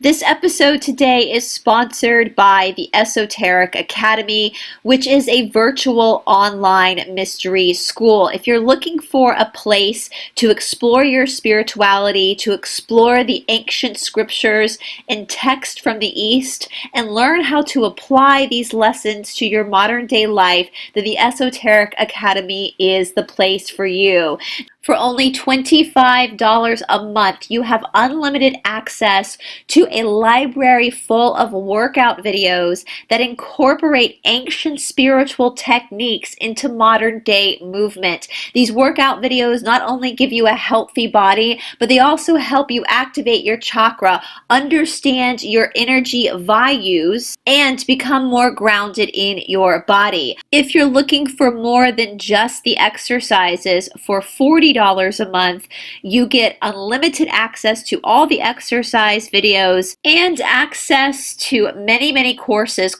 This episode today is sponsored by the Esoteric Academy, which is a virtual online mystery school. If you're looking for a place to explore your spirituality, to explore the ancient scriptures and text from the East, and learn how to apply these lessons to your modern day life, then the Esoteric Academy is the place for you. For only $25 a month, you have unlimited access to a library full of workout videos that incorporate ancient spiritual techniques into modern day movement. These workout videos not only give you a healthy body, but they also help you activate your chakra, understand your energy values, and become more grounded in your body. If you're looking for more than just the exercises, for $40 a month, you get unlimited access to all the exercise videos and access to many courses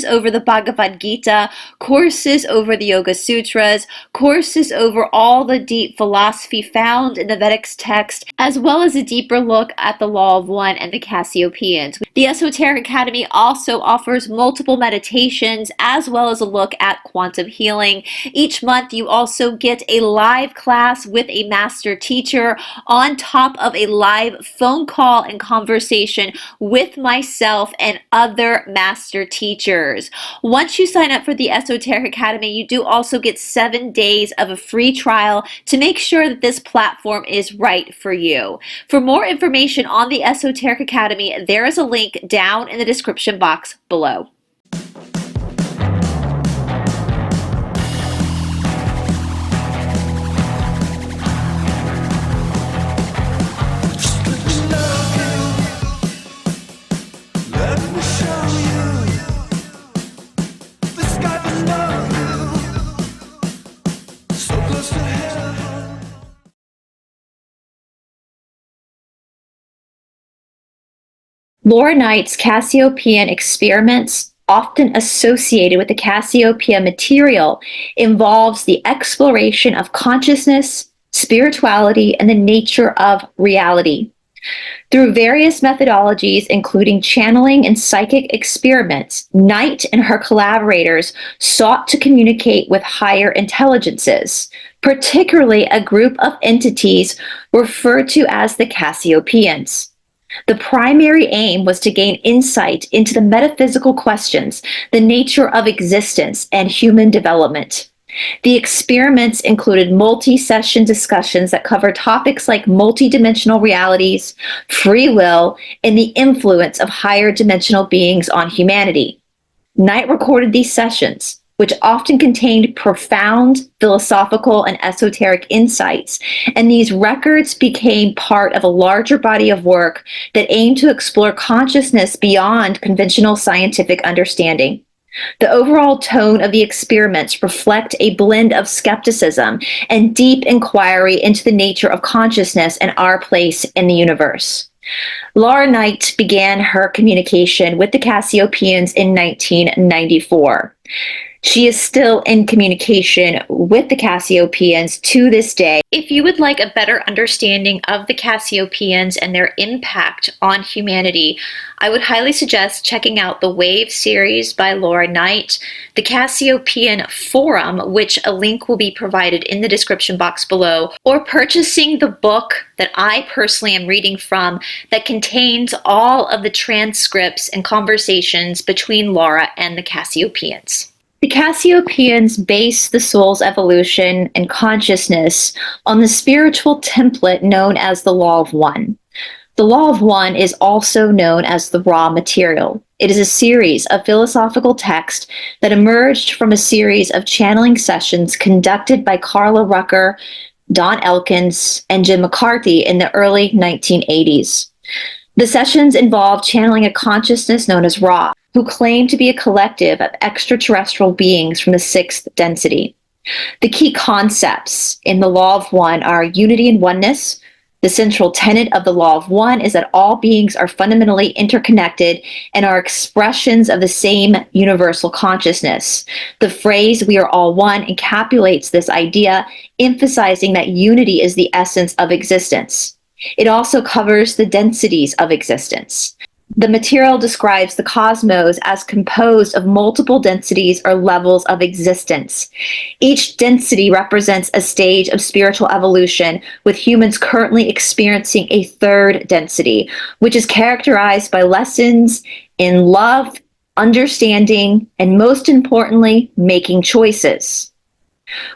over the Bhagavad Gita, courses over the Yoga Sutras, courses over all the deep philosophy found in the Vedic text, as well as a deeper look at the Law of One and the Cassiopaeans. The Esoteric Academy also offers multiple meditations as well as a look at quantum healing. Each month you also get a live class with a master teacher on top of a live phone call and conversation with myself and other master teachers. Once you sign up for the Esoteric Academy, you do also get 7 days of a free trial to make sure that this platform is right for you. For more information on the Esoteric Academy, there is a link down in the description box below. Laura Knight's Cassiopaean experiments, often associated with the Cassiopeia material, involves the exploration of consciousness, spirituality, and the nature of reality. Through various methodologies, including channeling and psychic experiments, Knight and her collaborators sought to communicate with higher intelligences, particularly a group of entities referred to as the Cassiopaeans. The primary aim was to gain insight into the metaphysical questions, the nature of existence, and human development. The experiments included multi-session discussions that cover topics like multidimensional realities, free will, and the influence of higher dimensional beings on humanity. Knight recorded these sessions, which often contained profound philosophical and esoteric insights, and these records became part of a larger body of work that aimed to explore consciousness beyond conventional scientific understanding. The overall tone of the experiments reflect a blend of skepticism and deep inquiry into the nature of consciousness and our place in the universe. Laura Knight began her communication with the Cassiopaeans in 1994. She is still in communication with the Cassiopaeans to this day. If you would like a better understanding of the Cassiopaeans and their impact on humanity, I would highly suggest checking out the Wave series by Laura Knight, the Cassiopaean Forum, which a link will be provided in the description box below, or purchasing the book that I personally am reading from that contains all of the transcripts and conversations between Laura and the Cassiopaeans. The Cassiopaeans base the soul's evolution and consciousness on the spiritual template known as the Law of One. The Law of One is also known as the raw material. It is a series of philosophical texts that emerged from a series of channeling sessions conducted by Carla Rucker, Don Elkins, and Jim McCarthy in the early 1980s. The sessions involved channeling a consciousness known as Ra, who claimed to be a collective of extraterrestrial beings from the sixth density. The key concepts in the Law of One are unity and oneness. The central tenet of the Law of One is that all beings are fundamentally interconnected and are expressions of the same universal consciousness. The phrase, "we are all one," encapsulates this idea, emphasizing that unity is the essence of existence. It also covers the densities of existence. The material describes the cosmos as composed of multiple densities or levels of existence. Each density represents a stage of spiritual evolution, with humans currently experiencing a third density, which is characterized by lessons in love, understanding, and most importantly, making choices.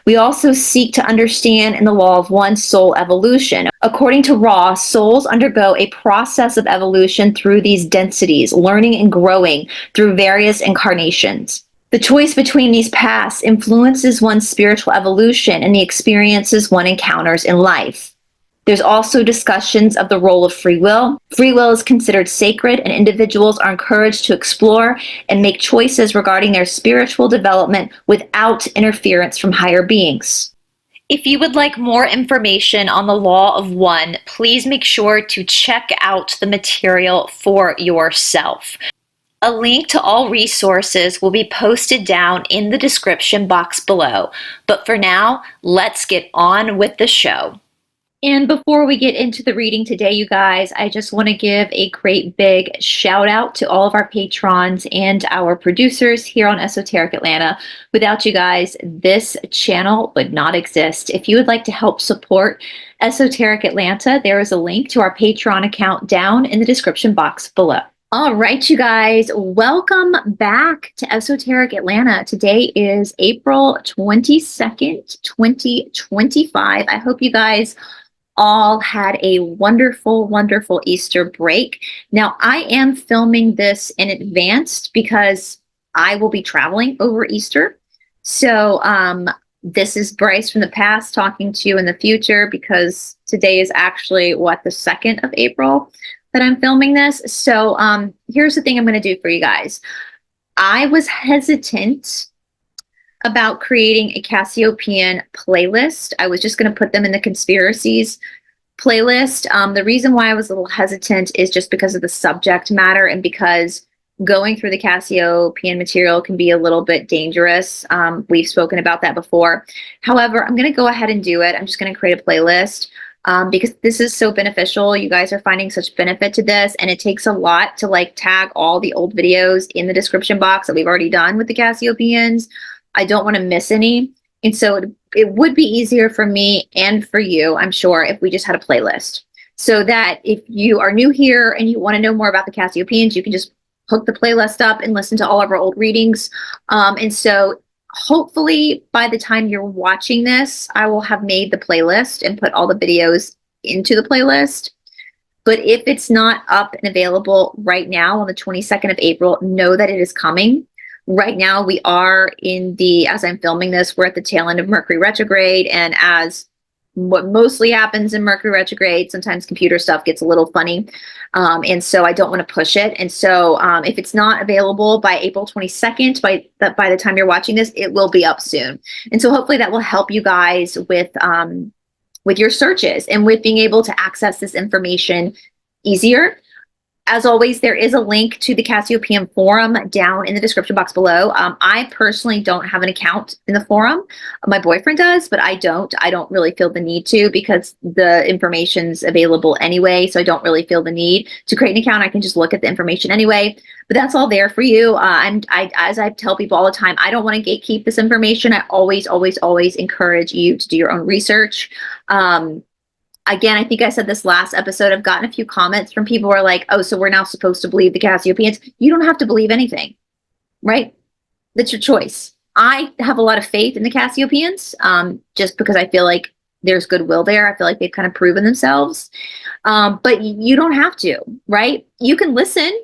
We also seek to understand in the law of one soul evolution. According to Ra, souls undergo a process of evolution through these densities, learning and growing through various incarnations. The choice between these paths influences one's spiritual evolution and the experiences one encounters in life. There's also discussions of the role of free will. Free will is considered sacred, and individuals are encouraged to explore and make choices regarding their spiritual development without interference from higher beings. If you would like more information on the law of one, please make sure to check out the material for yourself. A link to all resources will be posted down in the description box below. But for now, let's get on with the show. And before we get into the reading today, you guys, I just want to give a great big shout out to all of our patrons and our producers here on Esoteric Atlanta. Without you guys, this channel would not exist. If you would like to help support Esoteric Atlanta, there is a link to our Patreon account down in the description box below. All right, you guys, welcome back to Esoteric Atlanta. Today is April 22nd, 2025. I hope you guys all had a wonderful, wonderful Easter break. Now, I am filming this in advance because I will be traveling over Easter. So this is Bryce from the past talking to you in the future, because today is actually, the 2nd of April that I'm filming this. So here's the thing I'm going to do for you guys. I was hesitant about creating a Cassiopaean playlist. I was just going to put them in the conspiracies playlist. The reason why I was a little hesitant is just because of the subject matter, and because going through the Cassiopaean material can be a little bit dangerous. We've spoken about that before. However, I'm going to go ahead and do it. I'm just going to create a playlist because this is so beneficial. You guys are finding such benefit to this, and it takes a lot to tag all the old videos in the description box that we've already done with the Cassiopaeans. I don't want to miss any. And so it would be easier for me and for you, I'm sure, if we just had a playlist. So that if you are new here and you want to know more about the Cassiopaeans, you can just hook the playlist up and listen to all of our old readings. And so hopefully by the time you're watching this, I will have made the playlist and put all the videos into the playlist. But if it's not up and available right now on the 22nd of April, know that it is coming. Right now, we are as I'm filming this, we're at the tail end of Mercury retrograde. And as what mostly happens in Mercury retrograde, sometimes computer stuff gets a little funny. And so I don't want to push it. And so if it's not available by April 22nd, by the time you're watching this, it will be up soon. And so hopefully that will help you guys with your searches and with being able to access this information easier. As always, there is a link to the Cassiopaean forum down in the description box below. I personally don't have an account in the forum. My boyfriend does, but I don't. I don't really feel the need to, because the information's available anyway. So I don't really feel the need to create an account. I can just look at the information anyway. But that's all there for you. As I tell people all the time, I don't want to gatekeep this information. I always, always, always encourage you to do your own research. Again, I think I said this last episode, I've gotten a few comments from people who are like, oh, so we're now supposed to believe the Cassiopaeans. You don't have to believe anything, right? That's your choice. I have a lot of faith in the Cassiopaeans, just because I feel like there's goodwill there. I feel like they've kind of proven themselves. But you don't have to, right? You can listen,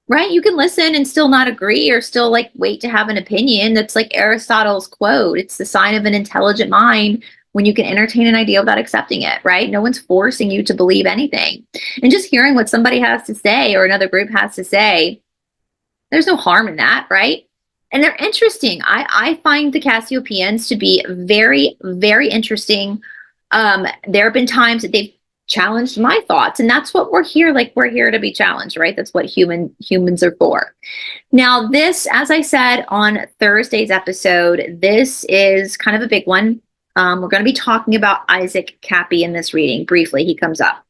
right? You can listen and still not agree, or still wait to have an opinion. That's like Aristotle's quote. It's the sign of an intelligent mind when you can entertain an idea without accepting it, right? No one's forcing you to believe anything. And just hearing what somebody has to say or another group has to say, there's no harm in that, right? And they're interesting. I find the Cassiopaeans to be very, very interesting. There have been times that they've challenged my thoughts, and that's what we're here. We're here to be challenged, right? That's what humans are for. Now, this, as I said on Thursday's episode, this is kind of a big one. We're going to be talking about Issac Kappy in this reading. Briefly, he comes up.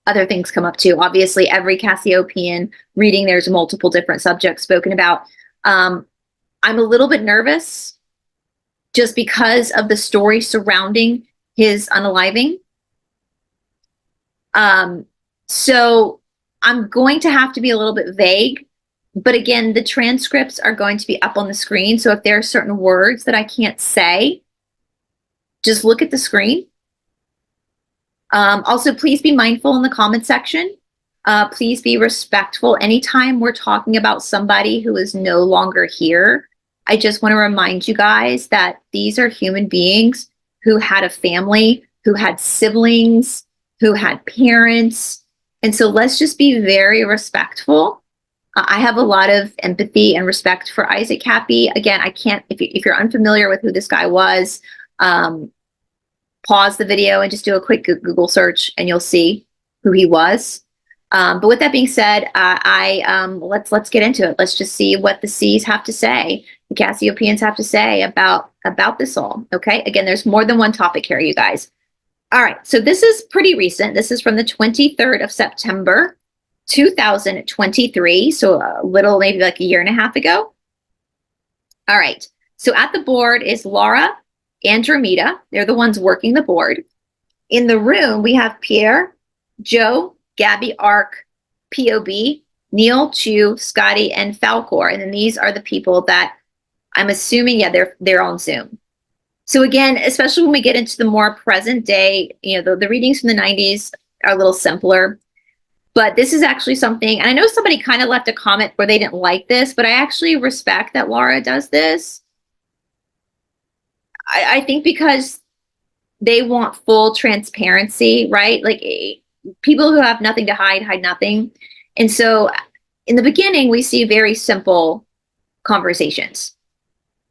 other things come up too. Obviously, every Cassiopaean reading, there's multiple different subjects spoken about. I'm a little bit nervous just because of the story surrounding his unaliving. So I'm going to have to be a little bit vague, but again, the transcripts are going to be up on the screen. So if there are certain words that I can't say, just look at the screen. Also, please be mindful in the comment section. Please be respectful. Anytime we're talking about somebody who is no longer here, I just want to remind you guys that these are human beings who had a family, who had siblings, who had parents. And so let's just be very respectful. I have a lot of empathy and respect for Issac Kappy. Again, I can't, if you're unfamiliar with who this guy was, pause the video and just do a quick Google search and you'll see who he was. But with that being said, let's get into it. Let's just see what the C's have to say, the Cassiopaeans have to say about this all. Okay. Again, there's more than one topic here, you guys. All right. So this is pretty recent. This is from the 23rd of September, 2023. So a little, maybe like a year and a half ago. All right. So at the board is Laura, Andromeda. They're the ones working the board. In the room, we have Pierre, Joe, Gabby, Ark, POB, Neil, Chu, Scotty, and Falcor. And then these are the people that I'm assuming, yeah, they're on Zoom. So again, especially when we get into the more present day, you know, the readings from the 90s are a little simpler. But this is actually something, and I know somebody kind of left a comment where they didn't like this, but I actually respect that Laura does this. I think because they want full transparency, right? Like people who have nothing to hide nothing. And so in the beginning, we see very simple conversations.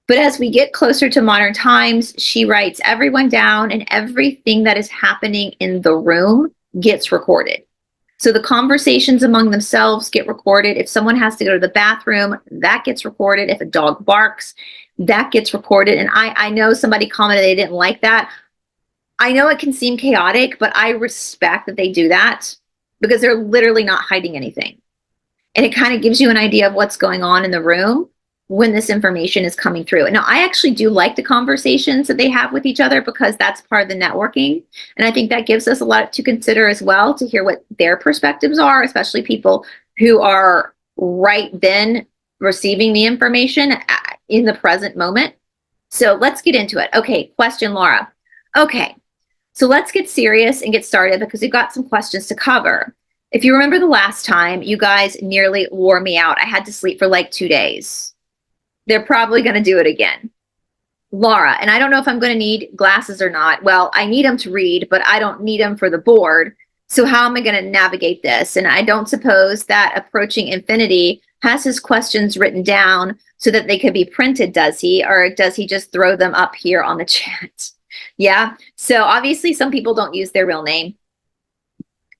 But as we get closer to modern times, she writes everyone down and everything that is happening in the room gets recorded. So the conversations among themselves get recorded. If someone has to go to the bathroom, that gets recorded. If a dog barks, that gets recorded. And I know somebody commented they didn't like that. I know it can seem chaotic, but I respect that they do that because they're literally not hiding anything. And it kind of gives you an idea of what's going on in the room when this information is coming through. And now I actually do like the conversations that they have with each other because that's part of the networking. And I think that gives us a lot to consider as well, to hear what their perspectives are, especially people who are right then receiving the information in the present moment. So let's get into it. Okay, question, Laura. Okay, so let's get serious and get started because we've got some questions to cover. If you remember the last time, you guys nearly wore me out. I had to sleep for like 2 days. They're probably going to do it again. Laura, and I don't know if I'm going to need glasses or not. Well, I need them to read, but I don't need them for the board. So how am I going to navigate this? And I don't suppose that Approaching Infinity has his questions written down so that they could be printed, does he? Or does he just throw them up here on the chat? Yeah. So obviously some people don't use their real name.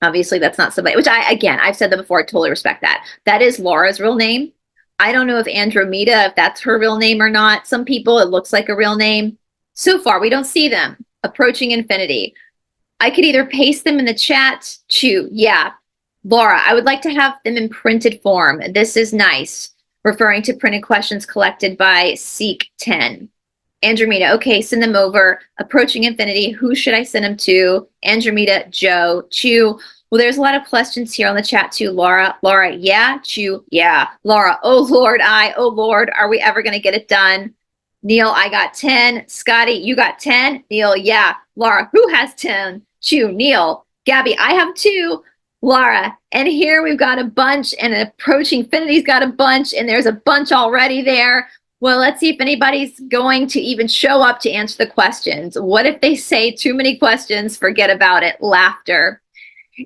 Obviously that's not somebody, which I've said that before, I totally respect that. That is Laura's real name. I don't know if Andromeda, if that's her real name or not. Some people, it looks like a real name. So far, we don't see them. Approaching Infinity. I could either paste them in the chat. Chew. Yeah. Laura, I would like to have them in printed form. This is nice. Referring to printed questions collected by Seek 10. Andromeda. Okay, send them over. Approaching Infinity. Who should I send them to? Andromeda, Joe, Chew. Well, there's a lot of questions here on the chat too. Laura, yeah. Chu, yeah. Laura, oh Lord, oh Lord, are we ever going to get it done? Neil, I got 10. Scotty, you got 10. Neil, yeah. Laura, who has 10? Chu, Neil. Gabby, I have 2. Laura, and here we've got a bunch, and Approaching Infinity's got a bunch, and there's a bunch already there. Well, let's see if anybody's going to even show up to answer the questions. What if they say too many questions? Forget about it. Laughter.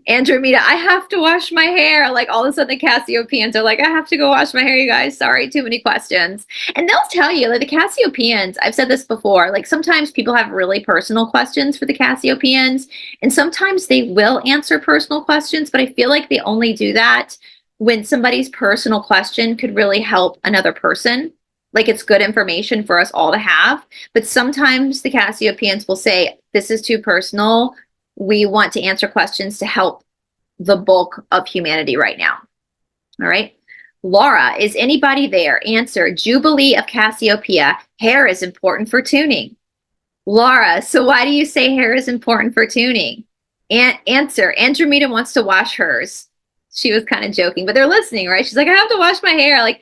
Andromeda, I have to wash my hair. Like all of a sudden the Cassiopaeans are like, I have to go wash my hair, you guys. Sorry, too many questions. And they'll tell you, like the Cassiopaeans, I've said this before, like sometimes people have really personal questions for the Cassiopaeans, and sometimes they will answer personal questions, but I feel like they only do that when somebody's personal question could really help another person. Like it's good information for us all to have. But sometimes the Cassiopaeans will say, this is too personal. We want to answer questions to help the bulk of humanity right now. All right. Laura, is anybody there? Answer, Jubilee of Cassiopeia. Hair is important for tuning. Laura, so why do you say hair is important for tuning? Answer, Andromeda wants to wash hers. She was kind of joking, but they're listening, right? She's like, I have to wash my hair. Like,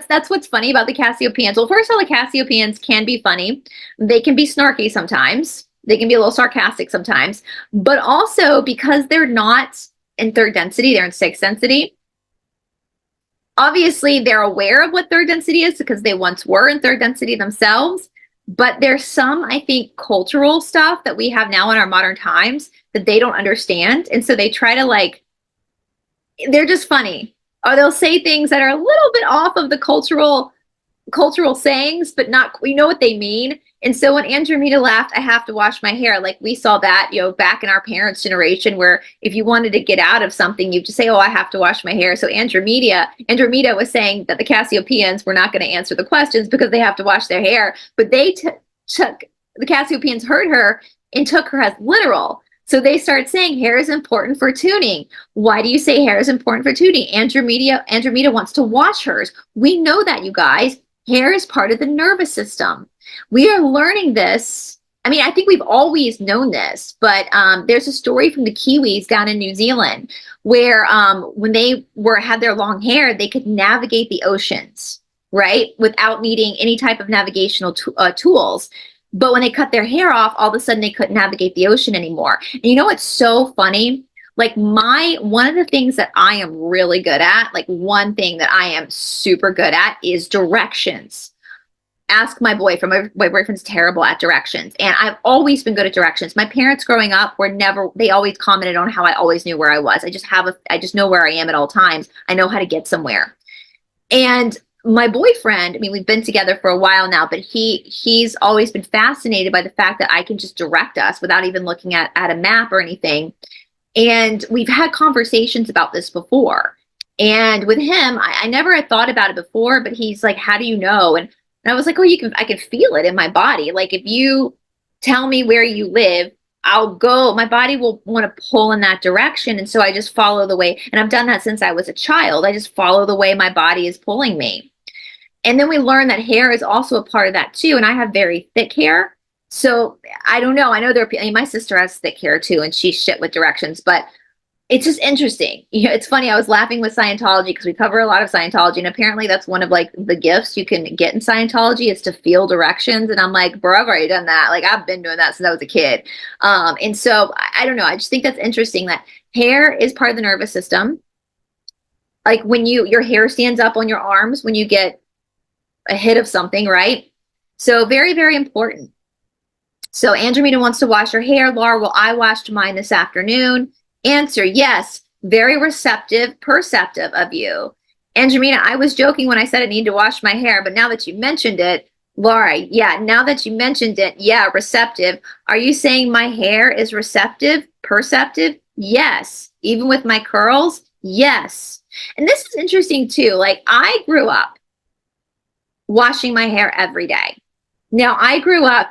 that's what's funny about the Cassiopeans. Well, first of all, the Cassiopeans can be funny. They can be snarky sometimes. They can be a little sarcastic sometimes. But also, because they're not in third density, they're in sixth density. Obviously, they're aware of what third density is because they once were in third density themselves. But there's some, I think, cultural stuff that we have now in our modern times that they don't understand. And so they try to, like, they're just funny. Or they'll say things that are a little bit off of the cultural sayings, but not, we know what they mean. And so when Andromeda laughed, I have to wash my hair, like we saw that, back in our parents' generation, where if you wanted to get out of something, you just say, oh, I have to wash my hair. So Andromeda was saying that the Cassiopeans were not going to answer the questions because they have to wash their hair. But they took, the Cassiopeans heard her and took her as literal. So they started saying hair is important for tuning. Why do you say hair is important for tuning? Andromeda wants to wash hers. We know that, you guys. Hair is part of the nervous system. We are learning this. I mean, I think we've always known this, but there's a story from the Kiwis down in New Zealand where when they had their long hair, they could navigate the oceans, right? Without needing any type of navigational tools. But when they cut their hair off, all of a sudden they couldn't navigate the ocean anymore. And you know what's so funny? Like one of the things that I am really good at, like one thing that I am super good at is directions. Ask my boyfriend. My boyfriend's terrible at directions. And I've always been good at directions. My parents growing up they always commented on how I always knew where I was. I just know where I am at all times. I know how to get somewhere. And my boyfriend, I mean, we've been together for a while now, but he's always been fascinated by the fact that I can just direct us without even looking at a map or anything. And we've had conversations about this before. And with him, I never had thought about it before, but he's like, how do you know? And I was like, oh, I can feel it in my body. Like if you tell me where you live, I'll go, my body will want to pull in that direction. And so I just follow the way. And I've done that since I was a child. I just follow the way my body is pulling me. And then we learned that hair is also a part of that too. And I have very thick hair. So I don't know. I know my sister has thick hair too, and she's shit with directions, but it's just interesting. It's funny. I was laughing with Scientology because we cover a lot of Scientology, and apparently that's one of like the gifts you can get in Scientology is to feel directions. And I'm like, bro, I've already done that. Like I've been doing that since I was a kid. And so I don't know. I just think that's interesting that hair is part of the nervous system. Like when your hair stands up on your arms when you get a hit of something, right? So very, very important. So Andromeda wants to wash her hair. Laura, well, I washed mine this afternoon. Answer, yes, very receptive, perceptive of you. Andromeda, I was joking when I said I need to wash my hair, but now that you mentioned it, Laura, yeah, now that you mentioned it, yeah, receptive. Are you saying my hair is receptive, perceptive? Yes. Even with my curls? Yes. And this is interesting too. Like I grew up washing my hair every day. Now I grew up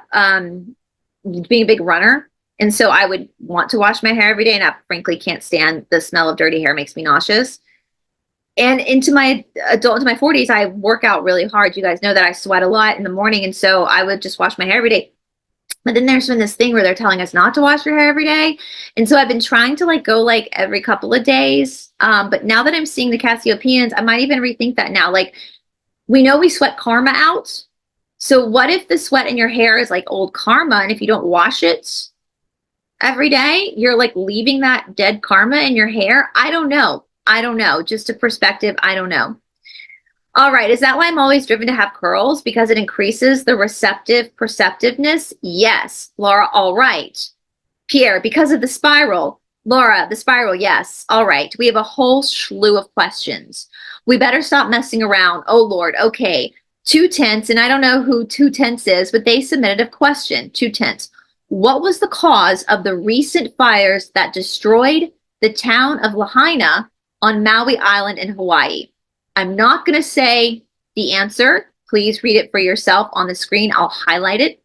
being a big runner. And so I would want to wash my hair every day. And I frankly can't stand the smell of dirty hair. It makes me nauseous. And into my 40s, I work out really hard. You guys know that I sweat a lot in the morning. And so I would just wash my hair every day. But then there's been this thing where they're telling us not to wash your hair every day. And so I've been trying to go every couple of days. But now that I'm seeing the Cassiopeans, I might even rethink that now. Like we know we sweat karma out. So what if the sweat in your hair is like old karma? And if you don't wash it every day, you're like leaving that dead karma in your hair? I don't know. Just a perspective. I don't know. All right. Is that why I'm always driven to have curls? Because it increases the receptive perceptiveness? Yes. Laura, all right. Pierre, because of the spiral. Laura, the spiral, yes. All right. We have a whole slew of questions. We better stop messing around. Oh, Lord. Okay. 2/10, and I don't know who 2/10 is, but they submitted a question. 2/10. What was the cause of the recent fires that destroyed the town of Lahaina on Maui Island in Hawaii? I'm not going to say the answer. Please read it for yourself on the screen. I'll highlight it.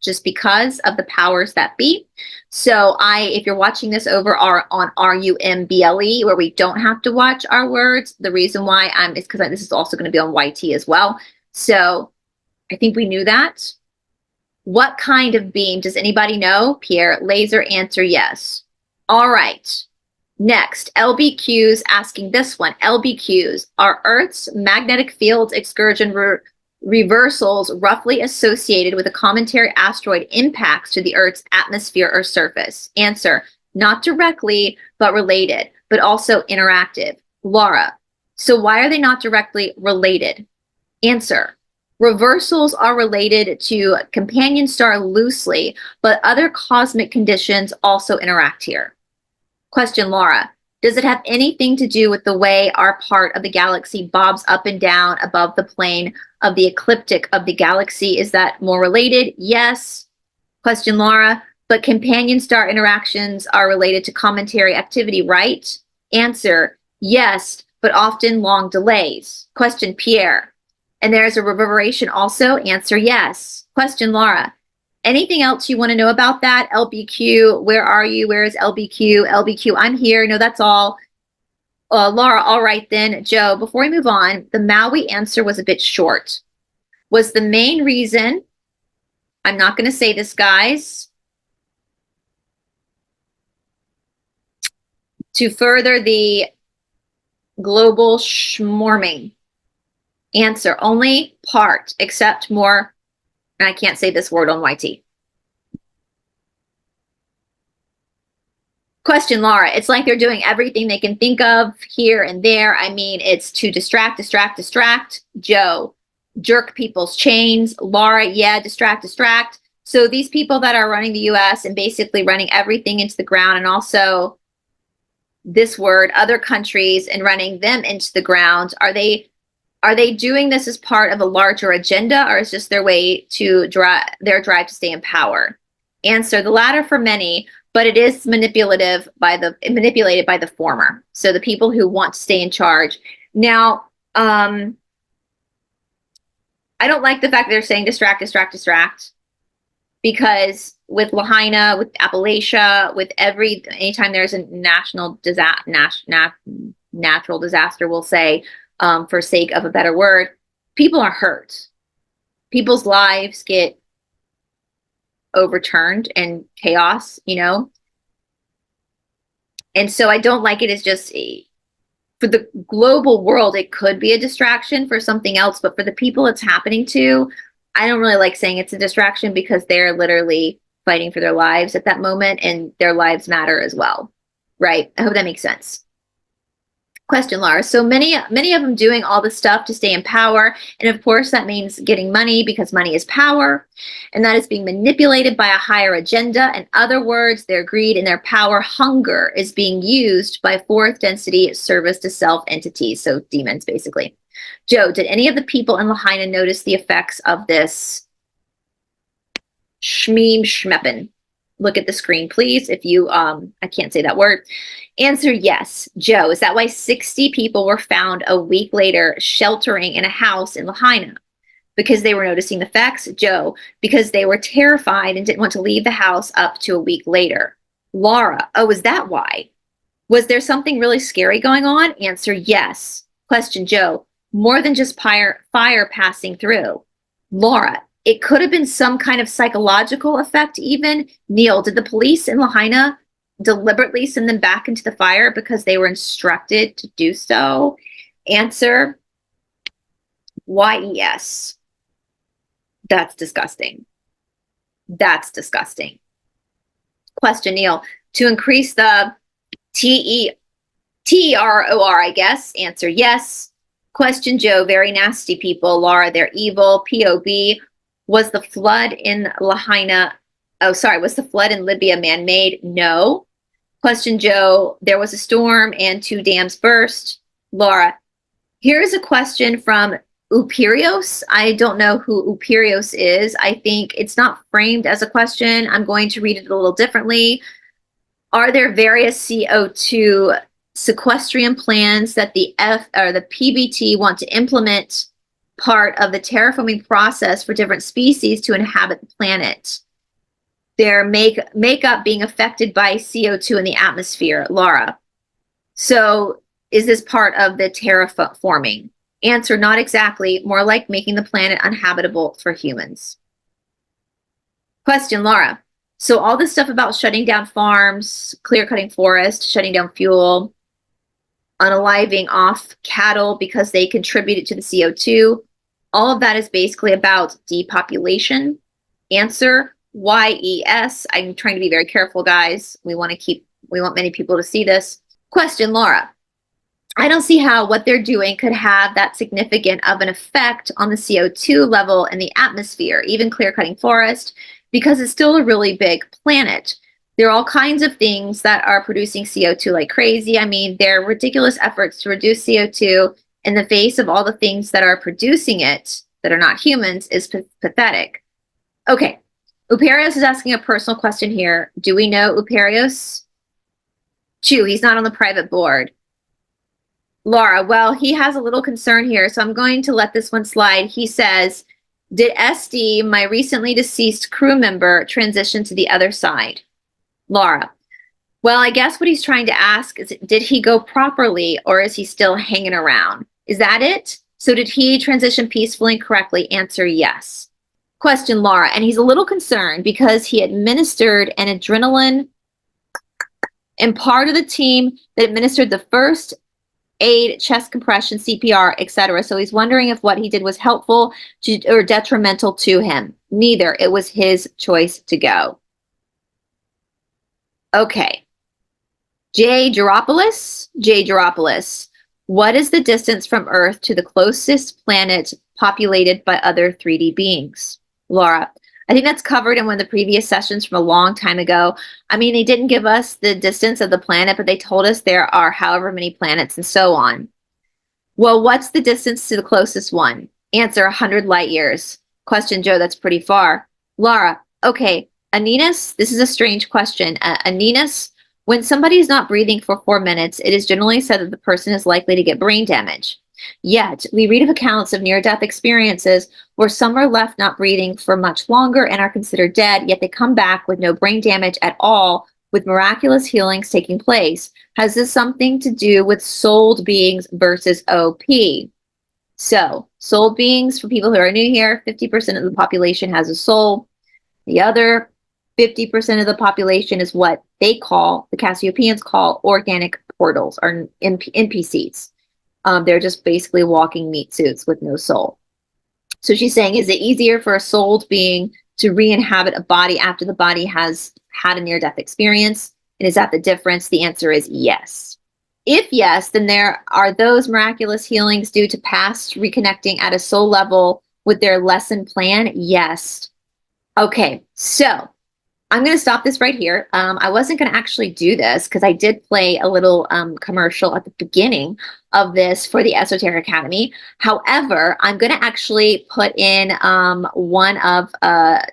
just because of the powers that be. So if you're watching this over on RUMBLE, where we don't have to watch our words, the reason why is because this is also going to be on YT as well. So I think we knew that. What kind of beam? Does anybody know? Pierre, laser, answer yes. All right. Next, LBQ's asking this one. LBQ's, are Earth's magnetic fields excursion reversals roughly associated with a cometary asteroid impacts to the Earth's atmosphere or surface? Answer, not directly, but related, but also interactive. Laura, so why are they not directly related? Answer, reversals are related to companion star loosely, but other cosmic conditions also interact here. Question, Laura, does it have anything to do with the way our part of the galaxy bobs up and down above the plane of the ecliptic of the galaxy? Is that more related? Yes. Question, Laura, but companion star interactions are related to cometary activity, right? Answer, yes, but often long delays. Question, Pierre, and there's a reverberation also? Answer, yes. Question, Laura, anything else you want to know about that? LBQ, where are you? Where is LBQ? LBQ, I'm here. No, that's all. Laura, all right then. Joe, before we move on, the Maui answer was a bit short. Was the main reason, I'm not going to say this, guys, to further the global schmorming? Answer, only part, except more, and I can't say this word on YT. Question, Laura, it's like they're doing everything they can think of here and there. I mean, it's to distract. Joe, jerk people's chains. Laura, yeah, distract. So these people that are running the US and basically running everything into the ground, and also this word, other countries, and running them into the ground, are they doing this as part of a larger agenda, or is just their way to their drive to stay in power? Answer, the latter for many, but it is manipulated by the former. So the people who want to stay in charge. Now, I don't like the fact that they're saying distract, because with Lahaina, with Appalachia, with anytime there's a natural disaster, we'll say, for sake of a better word, people are hurt. People's lives get overturned and chaos, and so I don't like it as just for the global world. It could be a distraction for something else, but for the people it's happening to, I don't really like saying it's a distraction, because they're literally fighting for their lives at that moment, and their lives matter as well, right? I hope that makes sense. Question, Laura. So many of them doing all this stuff to stay in power. And of course, that means getting money, because money is power. And that is being manipulated by a higher agenda. In other words, their greed and their power hunger is being used by fourth density service to self entities. So demons, basically. Joe, did any of the people in Lahaina notice the effects of this schmeppen? Look at the screen, please. If you, I can't say that word. Answer, yes. Joe, is that why 60 people were found a week later sheltering in a house in Lahaina? Because they were noticing the effects? Joe, because they were terrified and didn't want to leave the house up to a week later. Laura, oh, is that why? Was there something really scary going on? Answer, yes. Question, Joe, more than just fire passing through. Laura, it could have been some kind of psychological effect even. Neil, did the police in Lahaina deliberately send them back into the fire because they were instructed to do so? Answer, why, yes. That's disgusting. That's disgusting. Question, Neil, to increase the TEROR, I guess. Answer, yes. Question, Joe, very nasty people. Laura, they're evil. POB, was the flood in Lahaina, was the flood in Libya man-made? No. Question, Joe, there was a storm and 2 dams burst. Laura, here's a question from Upirios. I don't know who Upirios is. I think it's not framed as a question. I'm going to read it a little differently. Are there various CO2 sequestration plans that the PBT want to implement part of the terraforming process for different species to inhabit the planet? their makeup being affected by CO2 in the atmosphere. Laura, so is this part of the terraforming? Answer, not exactly, more like making the planet uninhabitable for humans. Question, Laura. So all this stuff about shutting down farms, clear-cutting forests, shutting down fuel, unaliving off cattle because they contributed to the CO2, all of that is basically about depopulation. Answer, YES. I'm trying to be very careful, guys. We want many people to see this. Question, Laura. I don't see how what they're doing could have that significant of an effect on the CO2 level in the atmosphere, even clear-cutting forest, because it's still a really big planet. There are all kinds of things that are producing CO2 like crazy. I mean, there are ridiculous efforts to reduce CO2 in the face of all the things that are producing it that are not humans is pathetic. Okay, Uperios is asking a personal question here. Do we know Uperios? Chew, he's not on the private board. Laura, well, he has a little concern here, so I'm going to let this one slide. He says, did SD, my recently deceased crew member, transition to the other side? Laura, well, I guess what he's trying to ask is, did he go properly or is he still hanging around? Is that it? So did he transition peacefully and correctly? Answer, yes. Question, Laura, and he's a little concerned because he administered an adrenaline and part of the team that administered the first aid, chest compression, CPR, etc. So he's wondering if what he did was helpful or detrimental to him. Neither. It was his choice to go. Okay. J. Geopolitics. What is the distance from Earth to the closest planet populated by other 3D beings? Laura, I think that's covered in one of the previous sessions from a long time ago. I mean, they didn't give us the distance of the planet, but they told us there are however many planets and so on. Well, what's the distance to the closest one? Answer, 100 light years. Question, Joe, that's pretty far. Laura, okay, Aninus, this is a strange question. Aninus, when somebody is not breathing for 4 minutes, it is generally said that the person is likely to get brain damage. Yet, we read of accounts of near-death experiences where some are left not breathing for much longer and are considered dead, yet they come back with no brain damage at all, with miraculous healings taking place. Has this something to do with souled beings versus OP? So, souled beings, for people who are new here, 50% of the population has a soul. The other 50% of the population is what they call, the Cassiopaeans call, organic portals, or NPCs. They're just basically walking meat suits with no soul. So she's saying, is it easier for a souled being to re-inhabit a body after the body has had a near-death experience? And is that the difference? The answer is yes. If yes, then there are those miraculous healings due to past reconnecting at a soul level with their lesson plan? Yes. Okay, so I'm going to stop this right here. I wasn't going to actually do this because I did play a little commercial at the beginning of this for the Esoteric Academy. However, I'm going to actually put in one of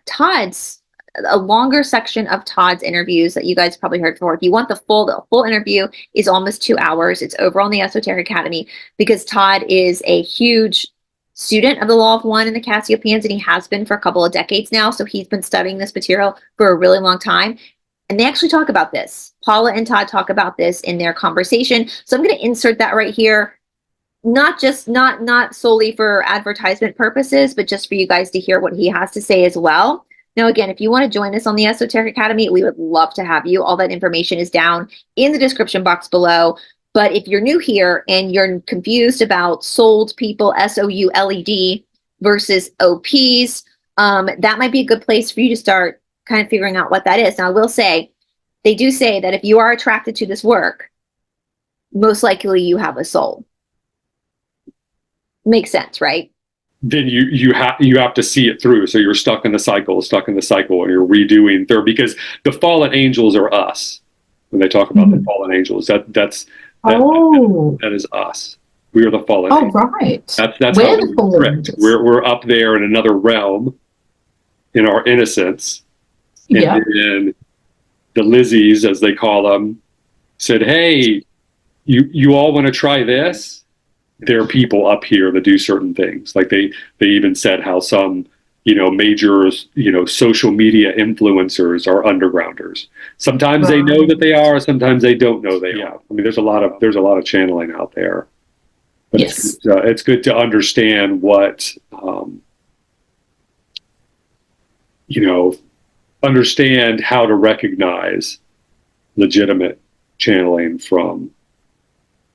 Todd's, a longer section of Todd's interviews that you guys probably heard before. If you want the full interview is almost 2 hours. It's over on the Esoteric Academy because Todd is a huge student of the Law of One and the Cassiopaeans, and he has been for a couple of decades now. So he's been studying this material for a really long time. And they actually talk about this. Paula and Todd talk about this in their conversation. So I'm going to insert that right here. Not solely for advertisement purposes, but just for you guys to hear what he has to say as well. Now, again, if you want to join us on the Esoteric Academy, we would love to have you. All that information is down in the description box below. But if you're new here and you're confused about souled people, SOULED versus OPs, that might be a good place for you to start kind of figuring out what that is. Now, I will say, they do say that if you are attracted to this work, most likely you have a soul. Makes sense, right? Then you have to see it through. So you're stuck in the cycle, and you're redoing there, because the fallen angels are us. When they talk about the fallen angels, that is us. We are the fallen. Oh, right. That's how we're tricked. We're up there in another realm in our innocence. And then the Lizzies, as they call them, said, hey, you all want to try this? There are people up here that do certain things. Like they even said how some major, social media influencers are undergrounders. Sometimes they know that they are, sometimes they don't know they are. I mean, there's a lot of channeling out there, but Yes. it's good to understand what, understand how to recognize legitimate channeling from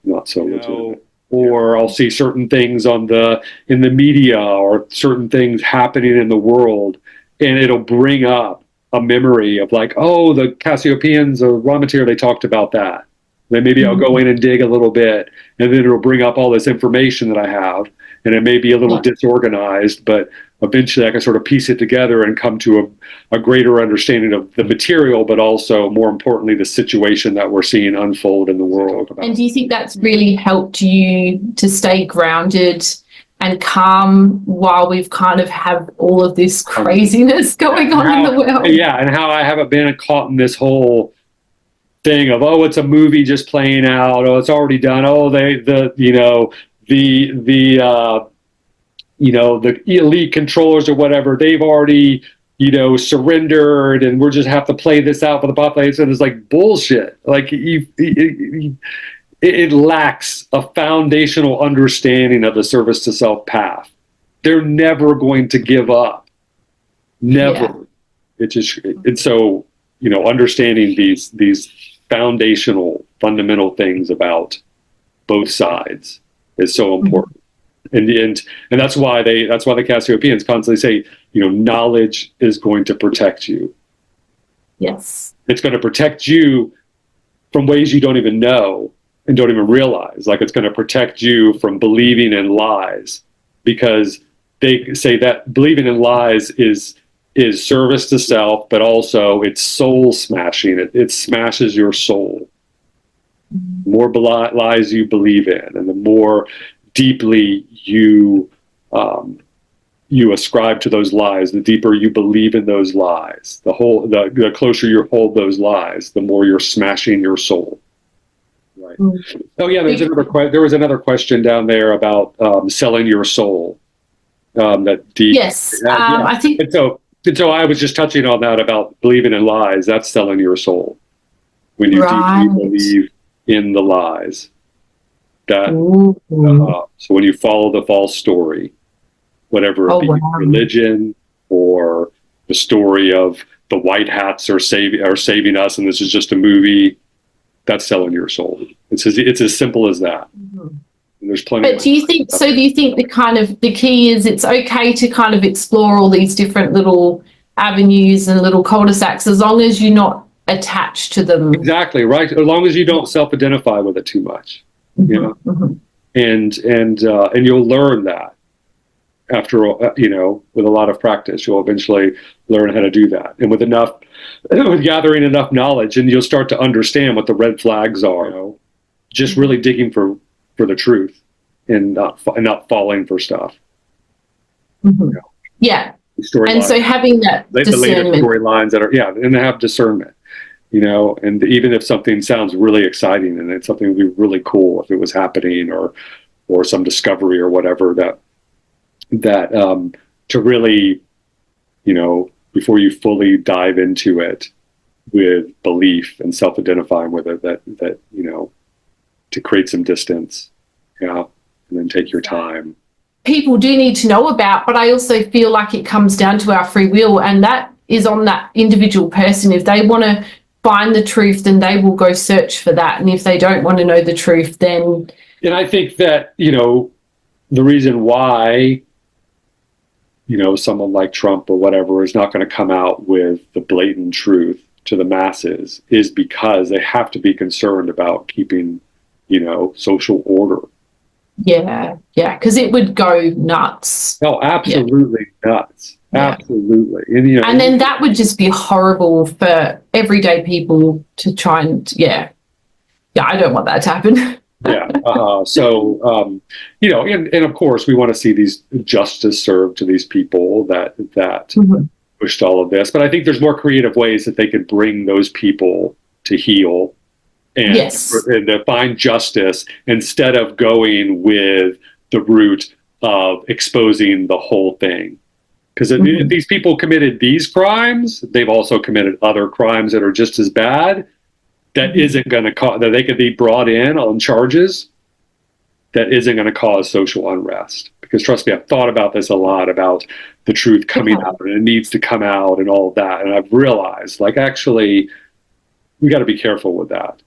not so legitimate. Or I'll see certain things in the media, or certain things happening in the world, and it'll bring up a memory of like, oh, the Cassiopaeans or raw material, they talked about that. Then maybe I'll go in and dig a little bit, and then it'll bring up all this information that I have, and it may be a little disorganized, but eventually I can sort of piece it together and come to a greater understanding of the material, but also, more importantly, the situation that we're seeing unfold in the world. And do you think that's really helped you to stay grounded and calm while we've kind of have all of this craziness going on in the world? Yeah, and how I haven't been caught in this whole thing of, oh, it's a movie just playing out, oh, it's already done, oh, the elite controllers or whatever, they've already, surrendered, and we're just have to play this out for the population. It's like bullshit. Like it lacks a foundational understanding of the service to self path. They're never going to give up. Never. Yeah. It just, and so, understanding these fundamental things about both sides is so important. And that's why the Cassiopaeans constantly say, knowledge is going to protect you. Yes. It's going to protect you from ways you don't even know and don't even realize. Like, it's going to protect you from believing in lies, because they say that believing in lies is service to self, but also it's soul smashing. It smashes your soul. The more lies you believe in, and the more deeply you ascribe to those lies, the deeper you believe in those lies, the closer you hold those lies, the more you're smashing your soul. Right. Oh yeah, there was another question down there about selling your soul. Yes, I think. And so I was just touching on that about believing in lies. That's selling your soul when you deeply believe in the lies. So when you follow the false story, whatever it be, religion or the story of the white hats are saving us, and this is just a movie, that's selling your soul. It's as simple as that. And there's plenty. But do you think the key is it's okay to kind of explore all these different little avenues and little cul-de-sacs, as long as you're not attached to them? Exactly right. As long as you don't self-identify with it too much. And you'll learn that after, with a lot of practice, you'll eventually learn how to do that. And with gathering enough knowledge, and you'll start to understand what the red flags are, just really digging for the truth and not falling for stuff. Yeah. And so having that discernment. The storylines that are, and they have discernment. And even if something sounds really exciting and it's something that would be really cool if it was happening, or some discovery or whatever, that to really, before you fully dive into it with belief and self-identifying with it, that to create some distance, and then take your time. People do need to know about, but I also feel like it comes down to our free will, and that is on that individual person. If they want to find the truth, then they will go search for that. And if they don't want to know the truth, then... And I think that, the reason why, someone like Trump or whatever is not going to come out with the blatant truth to the masses is because they have to be concerned about keeping, social order. Yeah, because it would go nuts. Oh, absolutely nuts. Absolutely. And then that would just be horrible for everyday people to try and, I don't want that to happen. So, and of course we want to see these justice served to these people that pushed all of this. But I think there's more creative ways that they could bring those people to heal and to find justice, instead of going with the route of exposing the whole thing. Because if these people committed these crimes, they've also committed other crimes that are just as bad. That isn't going to cause, that they could be brought in on charges that isn't going to cause social unrest. Because trust me, I've thought about this a lot, about the truth coming out, and it needs to come out and all of that. And I've realized, like, actually, we got to be careful with that.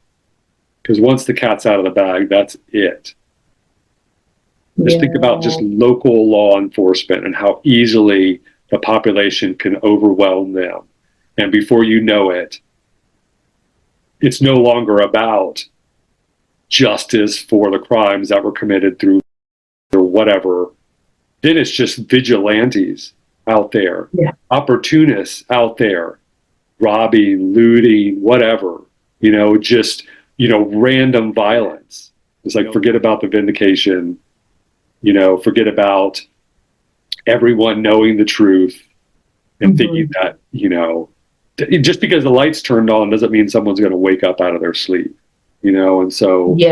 Because once the cat's out of the bag, that's it. Just think about just local law enforcement and how easily the population can overwhelm them. And before you know it, it's no longer about justice for the crimes that were committed through or whatever. Then it's just vigilantes out there, opportunists out there, robbing, looting, whatever, just, random violence. It's like, forget about the vindication, forget about everyone knowing the truth and thinking that, just because the lights turned on doesn't mean someone's going to wake up out of their sleep, and so you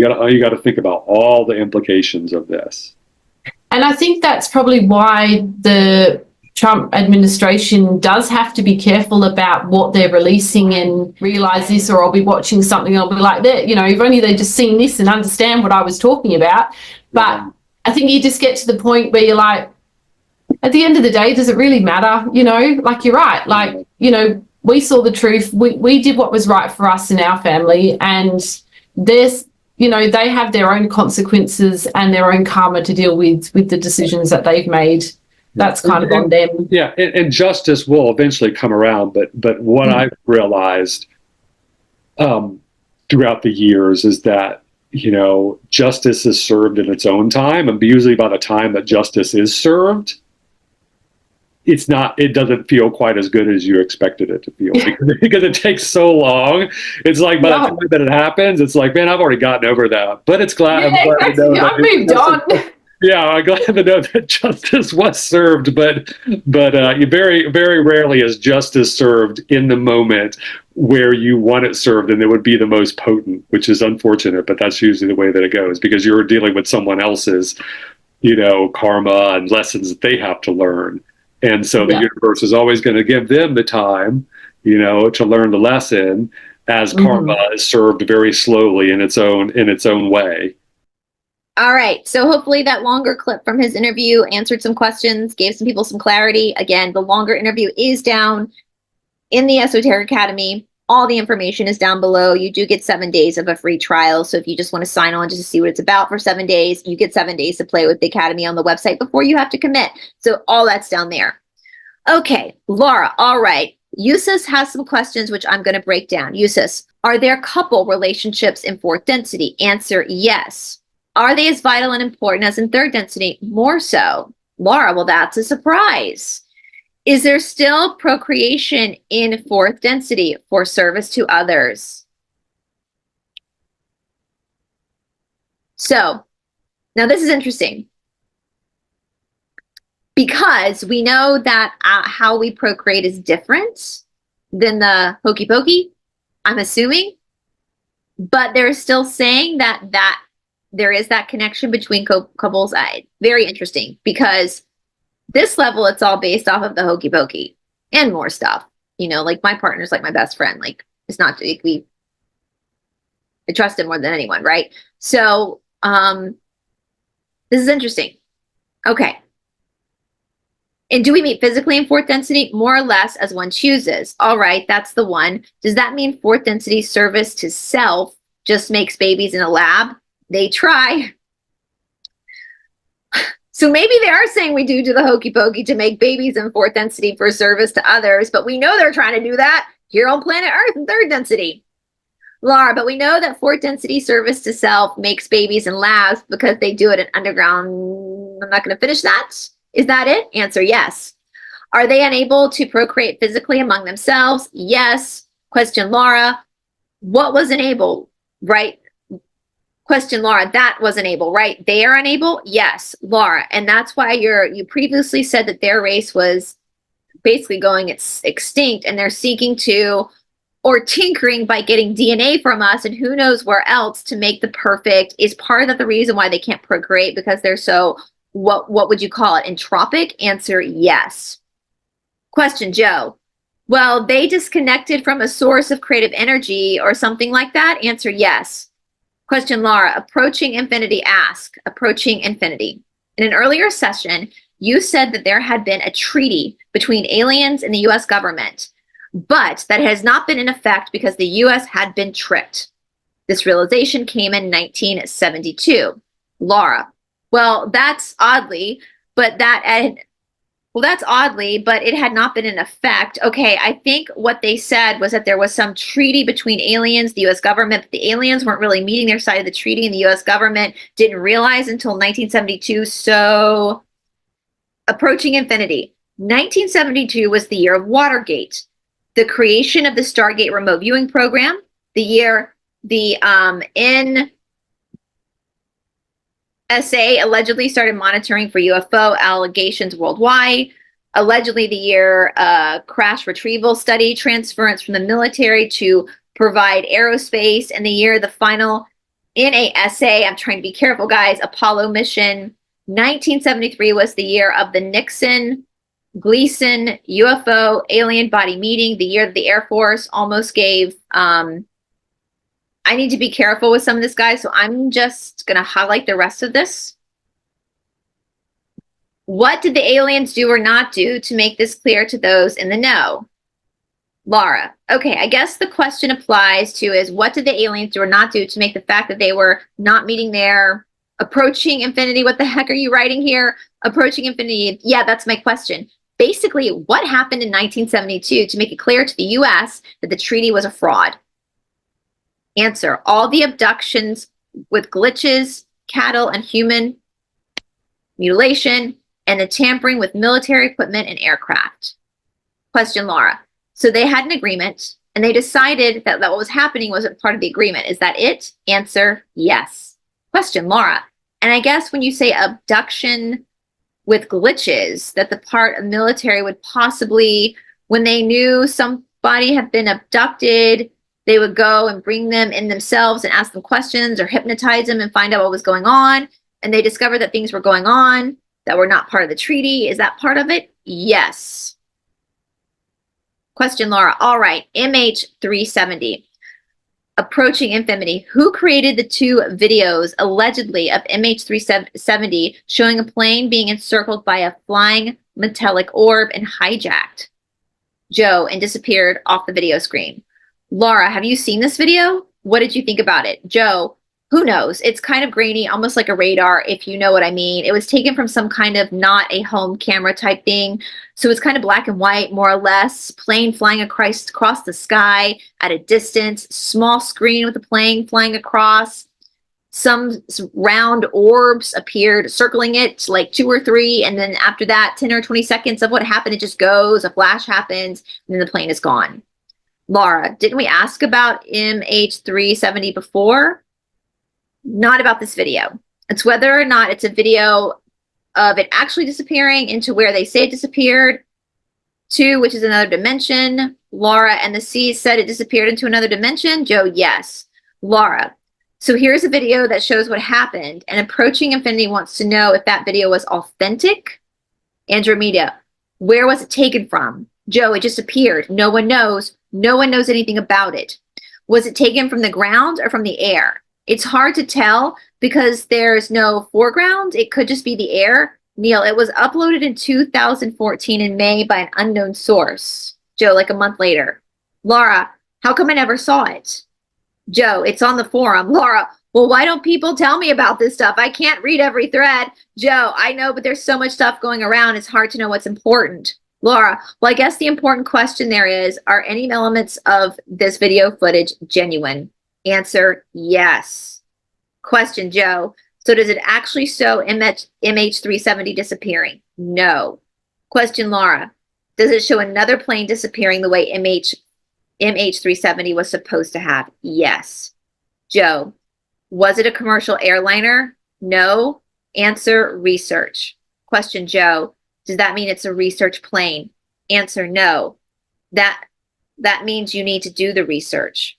got to think about all the implications of this. And I think that's probably why the Trump administration does have to be careful about what they're releasing, and realize this, or I'll be watching something and I'll be like, if only they'd just seen this and understand what I was talking about. But I think you just get to the point where you're like, at the end of the day, does it really matter? Like, you're right. Like, we saw the truth. We did what was right for us and our family. And there's, they have their own consequences and their own karma to deal with the decisions that they've made. That's kind of on them. Yeah, and justice will eventually come around. But what I've realized throughout the years is that, justice is served in its own time. And usually by the time that justice is served, it doesn't feel quite as good as you expected it to feel, because it takes so long. It's like by the time that it happens, it's like, man, I've already gotten over that. But it's glad. I've moved on. Yeah, I'm glad to know that justice was served, but very, very rarely is justice served in the moment where you want it served, and it would be the most potent, which is unfortunate, but that's usually the way that it goes, because you're dealing with someone else's, karma and lessons that they have to learn. And so the universe is always going to give them the time, to learn the lesson, as karma is served very slowly in its own way. All right. So hopefully that longer clip from his interview answered some questions, gave some people some clarity. Again, the longer interview is down in the Esoteric Academy. All the information is down below. You do get 7 days of a free trial. So if you just want to sign on just to see what it's about for 7 days, you get 7 days to play with the Academy on the website before you have to commit. So all that's down there. Okay, Laura. All right. Eustace has some questions, which I'm going to break down. Eustace, are there couple relationships in fourth density? Answer, yes. Are they as vital and important as in third density? More so. Laura, well, that's a surprise. Is there still procreation in fourth density for service to others? So, now this is interesting, because we know that how we procreate is different than the hokey pokey, I'm assuming, but they're still saying that there is that connection between couples. Very interesting, because this level, it's all based off of the hokey pokey and more stuff. Like, my partner's like my best friend. Like, it's not, I trust him more than anyone, right? So, this is interesting. Okay. And do we meet physically in fourth density? More or less, as one chooses. All right, that's the one. Does that mean fourth density service to self just makes babies in a lab? They try. So maybe they are saying we do the hokey pokey to make babies in fourth density for service to others, but we know they're trying to do that here on planet Earth in third density. Laura, but we know that fourth density service to self makes babies in labs because they do it in underground. I'm not going to finish that. Is that it? Answer, yes. Are they unable to procreate physically among themselves? Yes. Question, Laura, what was unable, right? Question, Laura, that was unable, right? They are unable? Yes, Laura. And that's why you previously said that their race was basically going extinct, and they're seeking to, or tinkering by getting DNA from us and who knows where else to make the perfect, is part of the reason why they can't procreate, because they're so what would you call it? Entropic? Answer, yes. Question, Joe. Well, they disconnected from a source of creative energy or something like that? Answer, yes. Question, Laura. Approaching Infinity ask. Approaching Infinity. In an earlier session, you said that there had been a treaty between aliens and the U.S. government, but that has not been in effect because the U.S. had been tricked. This realization came in 1972. Laura. Well, that's oddly, but it had not been in effect. Okay, I think what they said was that there was some treaty between aliens, the US government, but the aliens weren't really meeting their side of the treaty, and the US government didn't realize until 1972. So, approaching infinity. 1972 was the year of Watergate, the creation of the Stargate remote viewing program, the year the NSA allegedly started monitoring for UFO allegations worldwide, allegedly the year crash retrieval study transference from the military to provide aerospace, and the year the final NASA, I'm trying to be careful, guys, Apollo mission. 1973 was the year of the Nixon Gleason UFO alien body meeting, the year that the Air Force almost gave I need to be careful with some of this, guys, so I'm just going to highlight the rest of this. What did the aliens do or not do to make this clear to those in the know? Laura. Okay, I guess the question applies to is what did the aliens do or not do to make the fact that they were not meeting their approaching infinity? What the heck are you writing here? Approaching infinity. Yeah, that's my question. Basically, what happened in 1972 to make it clear to the U.S. that the treaty was a fraud? Answer, all the abductions with glitches, cattle and human mutilation, and the tampering with military equipment and aircraft. Question, Laura. So they had an agreement, and they decided that what was happening wasn't part of the agreement. Is that it? Answer, yes. Question, Laura. And I guess when you say abduction with glitches, that the part of military would possibly, when they knew somebody had been abducted, they would go and bring them in themselves and ask them questions or hypnotize them and find out what was going on. And they discovered that things were going on that were not part of the treaty. Is that part of it? Yes. Question, Laura. All right. MH370. Approaching Infinity. Who created the two videos allegedly of MH370 showing a plane being encircled by a flying metallic orb and hijacked Joe and disappeared off the video screen? Laura, have you seen this video? What did you think about it? Joe, who knows? It's kind of grainy, almost like a radar, if you know what I mean. It was taken from some kind of not a home camera type thing. So it's kind of black and white, more or less. Plane flying across the sky at a distance. Small screen with the plane flying across. Some round orbs appeared circling it, like 2 or 3. And then after that, 10 or 20 seconds of what happened, it just goes. A flash happens, and then the plane is gone. Laura, didn't we ask about MH370 before? Not about this video. It's whether or not it's a video of it actually disappearing into where they say it disappeared to, which is another dimension. Laura, and the sea said it disappeared into another dimension. Joe, yes. Laura, so here's a video that shows what happened, and Approaching Infinity wants to know if that video was authentic. Andromeda, where was it taken from? Joe, it just appeared. No one knows. No one knows anything about it. Was it taken from the ground or from the air? It's hard to tell because there's no foreground. It could just be the air. Neil, it was uploaded in 2014 in May by an unknown source. Joe, like a month later. Laura, how come I never saw it? Joe, it's on the forum. Laura, well, why don't people tell me about this stuff? I can't read every thread. Joe, I know, but there's so much stuff going around. It's hard to know what's important. Laura, well, I guess the important question there is, are any elements of this video footage genuine? Answer, yes. Question, Joe, so does it actually show MH370 disappearing? No. Question, Laura, does it show another plane disappearing the way MH370 was supposed to have? Yes. Joe, was it a commercial airliner? No. Answer, research. Question, Joe, does that mean it's a research plane? Answer, no. That means you need to do the research.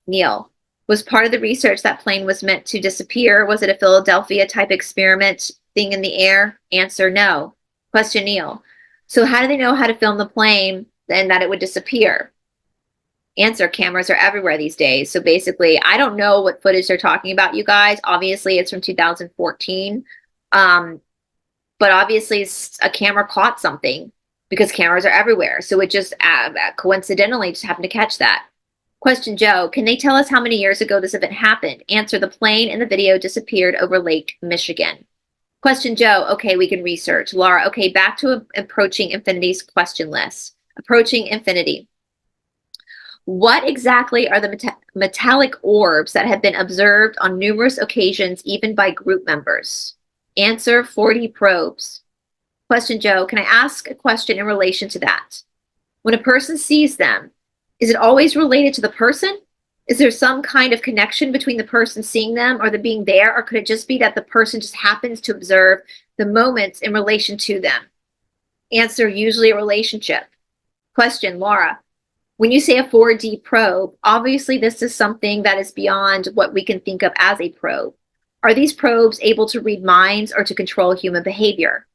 Neil, Was part of the research that plane was meant to disappear? Was it a Philadelphia type experiment thing in the air? Answer, no. Question, Neil. So how do they know how to film the plane and that it would disappear? Answer, cameras are everywhere these days. So basically, I don't know what footage they're talking about, you guys. Obviously, it's from 2014. But obviously, a camera caught something because cameras are everywhere. So it just coincidentally just happened to catch that. Question, Joe, can they tell us how many years ago this event happened? Answer, the plane in the video disappeared over Lake Michigan. Question, Joe, okay, we can research. Laura, okay, back to Approaching Infinity's question list. Approaching Infinity. What exactly are the metallic orbs that have been observed on numerous occasions, even by group members? Answer, 40 probes. Question, Joe, can I ask a question in relation to that? When a person sees them, is it always related to the person? Is there some kind of connection between the person seeing them or the being there? Or could it just be that the person just happens to observe the moments in relation to them? Answer, usually a relationship. Question, Laura, when you say a 4D probe, obviously this is something that is beyond what we can think of as a probe. Are these probes able to read minds or to control human behavior?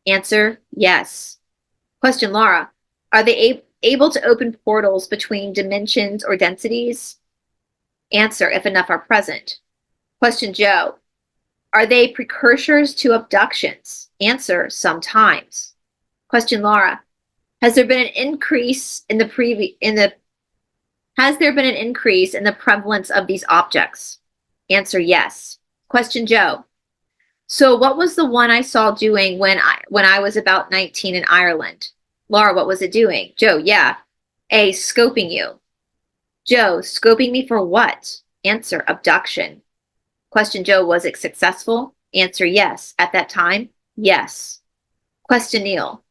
Answer, yes. Question, Laura, are they able to open portals between dimensions or densities? Answer, if enough are present. Question, Joe, are they precursors to abductions? Answer, sometimes. Question, Laura, has there been an increase in the prevalence of these objects? Answer, yes. Question, Joe, so what was the one I saw doing when I was about 19 in Ireland? Laura, what was it doing? Joe, yeah. A, scoping you. Joe, scoping me for what? Answer, abduction. Question, Joe, was it successful? Answer, yes. At that time, yes. Question, Neil,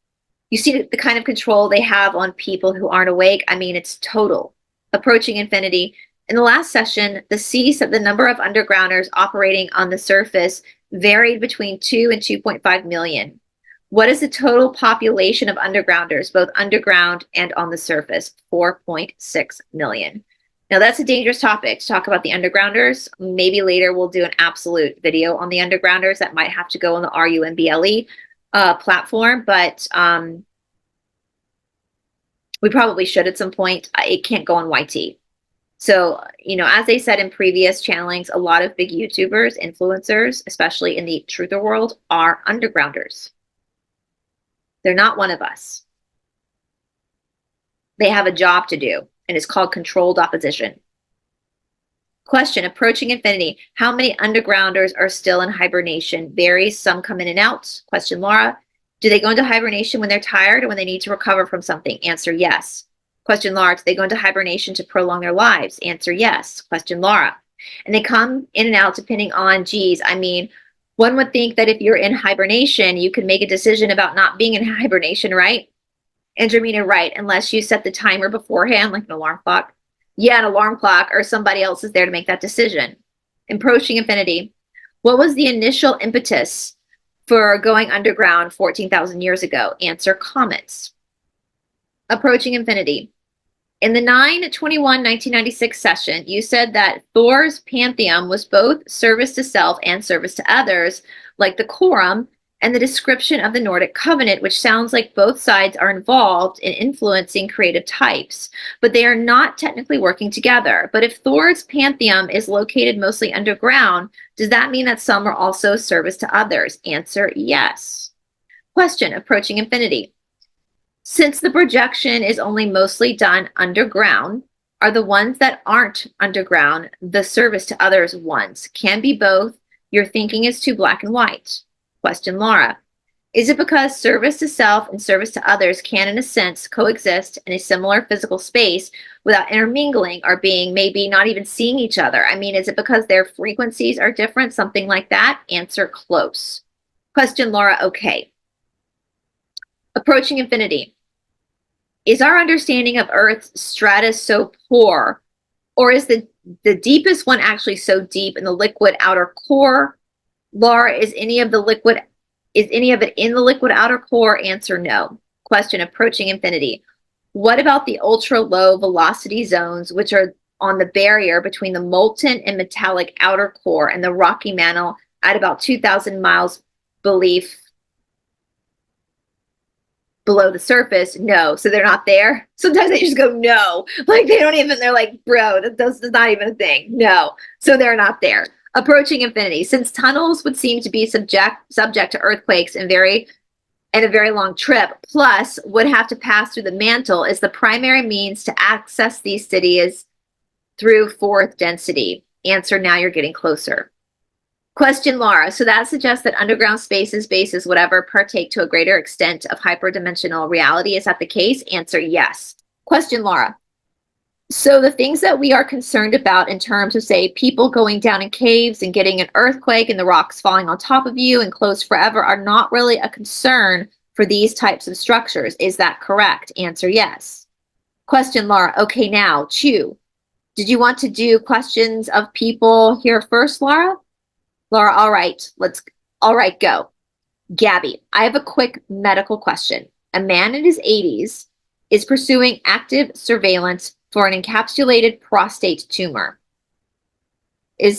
you see the kind of control they have on people who aren't awake? I mean, it's total. Approaching Infinity. In the last session, the C said the number of undergrounders operating on the surface varied between 2 and 2.5 million. What is the total population of undergrounders, both underground and on the surface? 4.6 million. Now, that's a dangerous topic to talk about the undergrounders. Maybe later we'll do an absolute video on the undergrounders that might have to go on the RUMBLE platform, but we probably should at some point. It can't go on YT. So, as they said in previous channelings, a lot of big YouTubers, influencers, especially in the truther world, are undergrounders. They're not one of us. They have a job to do, and it's called controlled opposition. Question, Approaching Infinity. How many undergrounders are still in hibernation? Varies. Some come in and out. Question, Laura. Do they go into hibernation when they're tired or when they need to recover from something? Answer, yes. Question, Laura, do they go into hibernation to prolong their lives? Answer, yes. Question, Laura. And they come in and out depending on, one would think that if you're in hibernation, you can make a decision about not being in hibernation, right? Andromeda, right, unless you set the timer beforehand, like an alarm clock. Yeah, an alarm clock, or somebody else is there to make that decision. Approaching Infinity. What was the initial impetus for going underground 14,000 years ago? Answer, comets. Approaching Infinity. In the 9/21/1996 session, you said that Thor's pantheon was both service to self and service to others, like the quorum and the description of the Nordic covenant, which sounds like both sides are involved in influencing creative types, but they are not technically working together. But if Thor's pantheon is located mostly underground, does that mean that some are also service to others? Answer, yes. Question, Approaching Infinity. Since the projection is only mostly done underground, are the ones that aren't underground the service to others ones? Can be both. Your thinking is too black and white. Question, Laura. Is it because service to self and service to others can, in a sense, coexist in a similar physical space without intermingling or being maybe not even seeing each other? Is it because their frequencies are different? Something like that? Answer, close. Question, Laura. Okay. Approaching Infinity. Is our understanding of Earth's strata so poor, or is the deepest one actually so deep in the liquid outer core? Laura, is any of it in the liquid outer core? Answer, no. Question, Approaching Infinity. What about the ultra low velocity zones, which are on the barrier between the molten and metallic outer core and the rocky mantle at about 2,000 miles below the surface? No. So they're not there. Sometimes they just go, no. Like they don't even, they're like, bro, that's not even a thing. No. So they're not there. Approaching infinity. Since tunnels would seem to be subject to earthquakes and a very long trip, plus would have to pass through the mantle, is the primary means to access these cities through fourth density. Answer, now you're getting closer. Question, Laura. So that suggests that underground spaces, bases, whatever, partake to a greater extent of hyperdimensional reality. Is that the case? Answer, yes. Question, Laura. So the things that we are concerned about in terms of, say, people going down in caves and getting an earthquake and the rocks falling on top of you and closed forever are not really a concern for these types of structures. Is that correct? Answer, yes. Question, Laura. Okay, now, Chu, did you want to do questions of people here first, Laura? Laura, all right, go. Gabby, I have a quick medical question. A man in his 80s is pursuing active surveillance for an encapsulated prostate tumor. It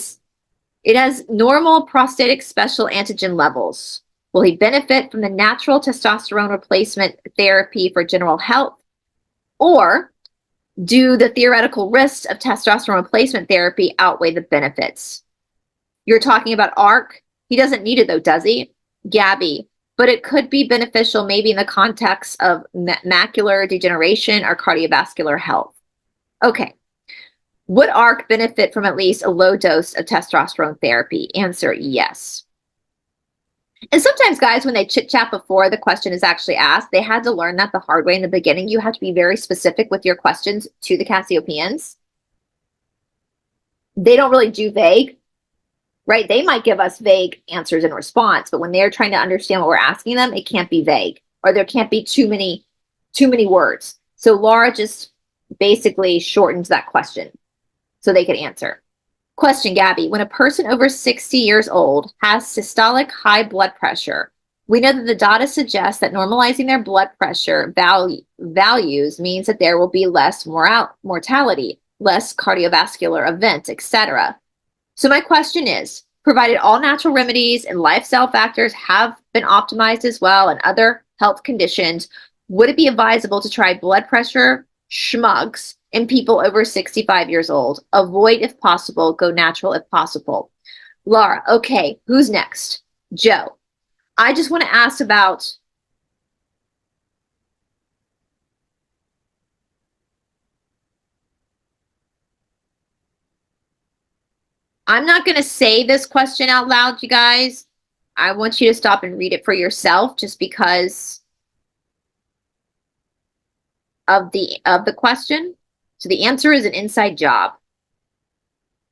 has normal prostatic special antigen levels. Will he benefit from the natural testosterone replacement therapy for general health? Or do the theoretical risks of testosterone replacement therapy outweigh the benefits? You're talking about ARC. He doesn't need it though, does he? Gabby, but it could be beneficial maybe in the context of macular degeneration or cardiovascular health. Okay. Would ARC benefit from at least a low dose of testosterone therapy? Answer, yes. And sometimes, guys, when they chit-chat before the question is actually asked, they had to learn that the hard way in the beginning. You have to be very specific with your questions to the Cassiopaeans. They don't really do vague, right? They might give us vague answers in response, but when they're trying to understand what we're asking them, it can't be vague, or there can't be too many words. So Laura just basically shortens that question so they could answer. Question, Gabby. When a person over 60 years old has systolic high blood pressure, we know that the data suggests that normalizing their blood pressure values means that there will be less mortality, less cardiovascular events, etc. So my question is, provided all natural remedies and lifestyle factors have been optimized as well and other health conditions, would it be advisable to try blood pressure shmugs in people over 65 years old? Avoid if possible, go natural if possible. Laura, okay, who's next? Joe, I just want to ask about I'm not going to say this question out loud, you guys. I want you to stop and read it for yourself just because of the question. So the answer is an inside job.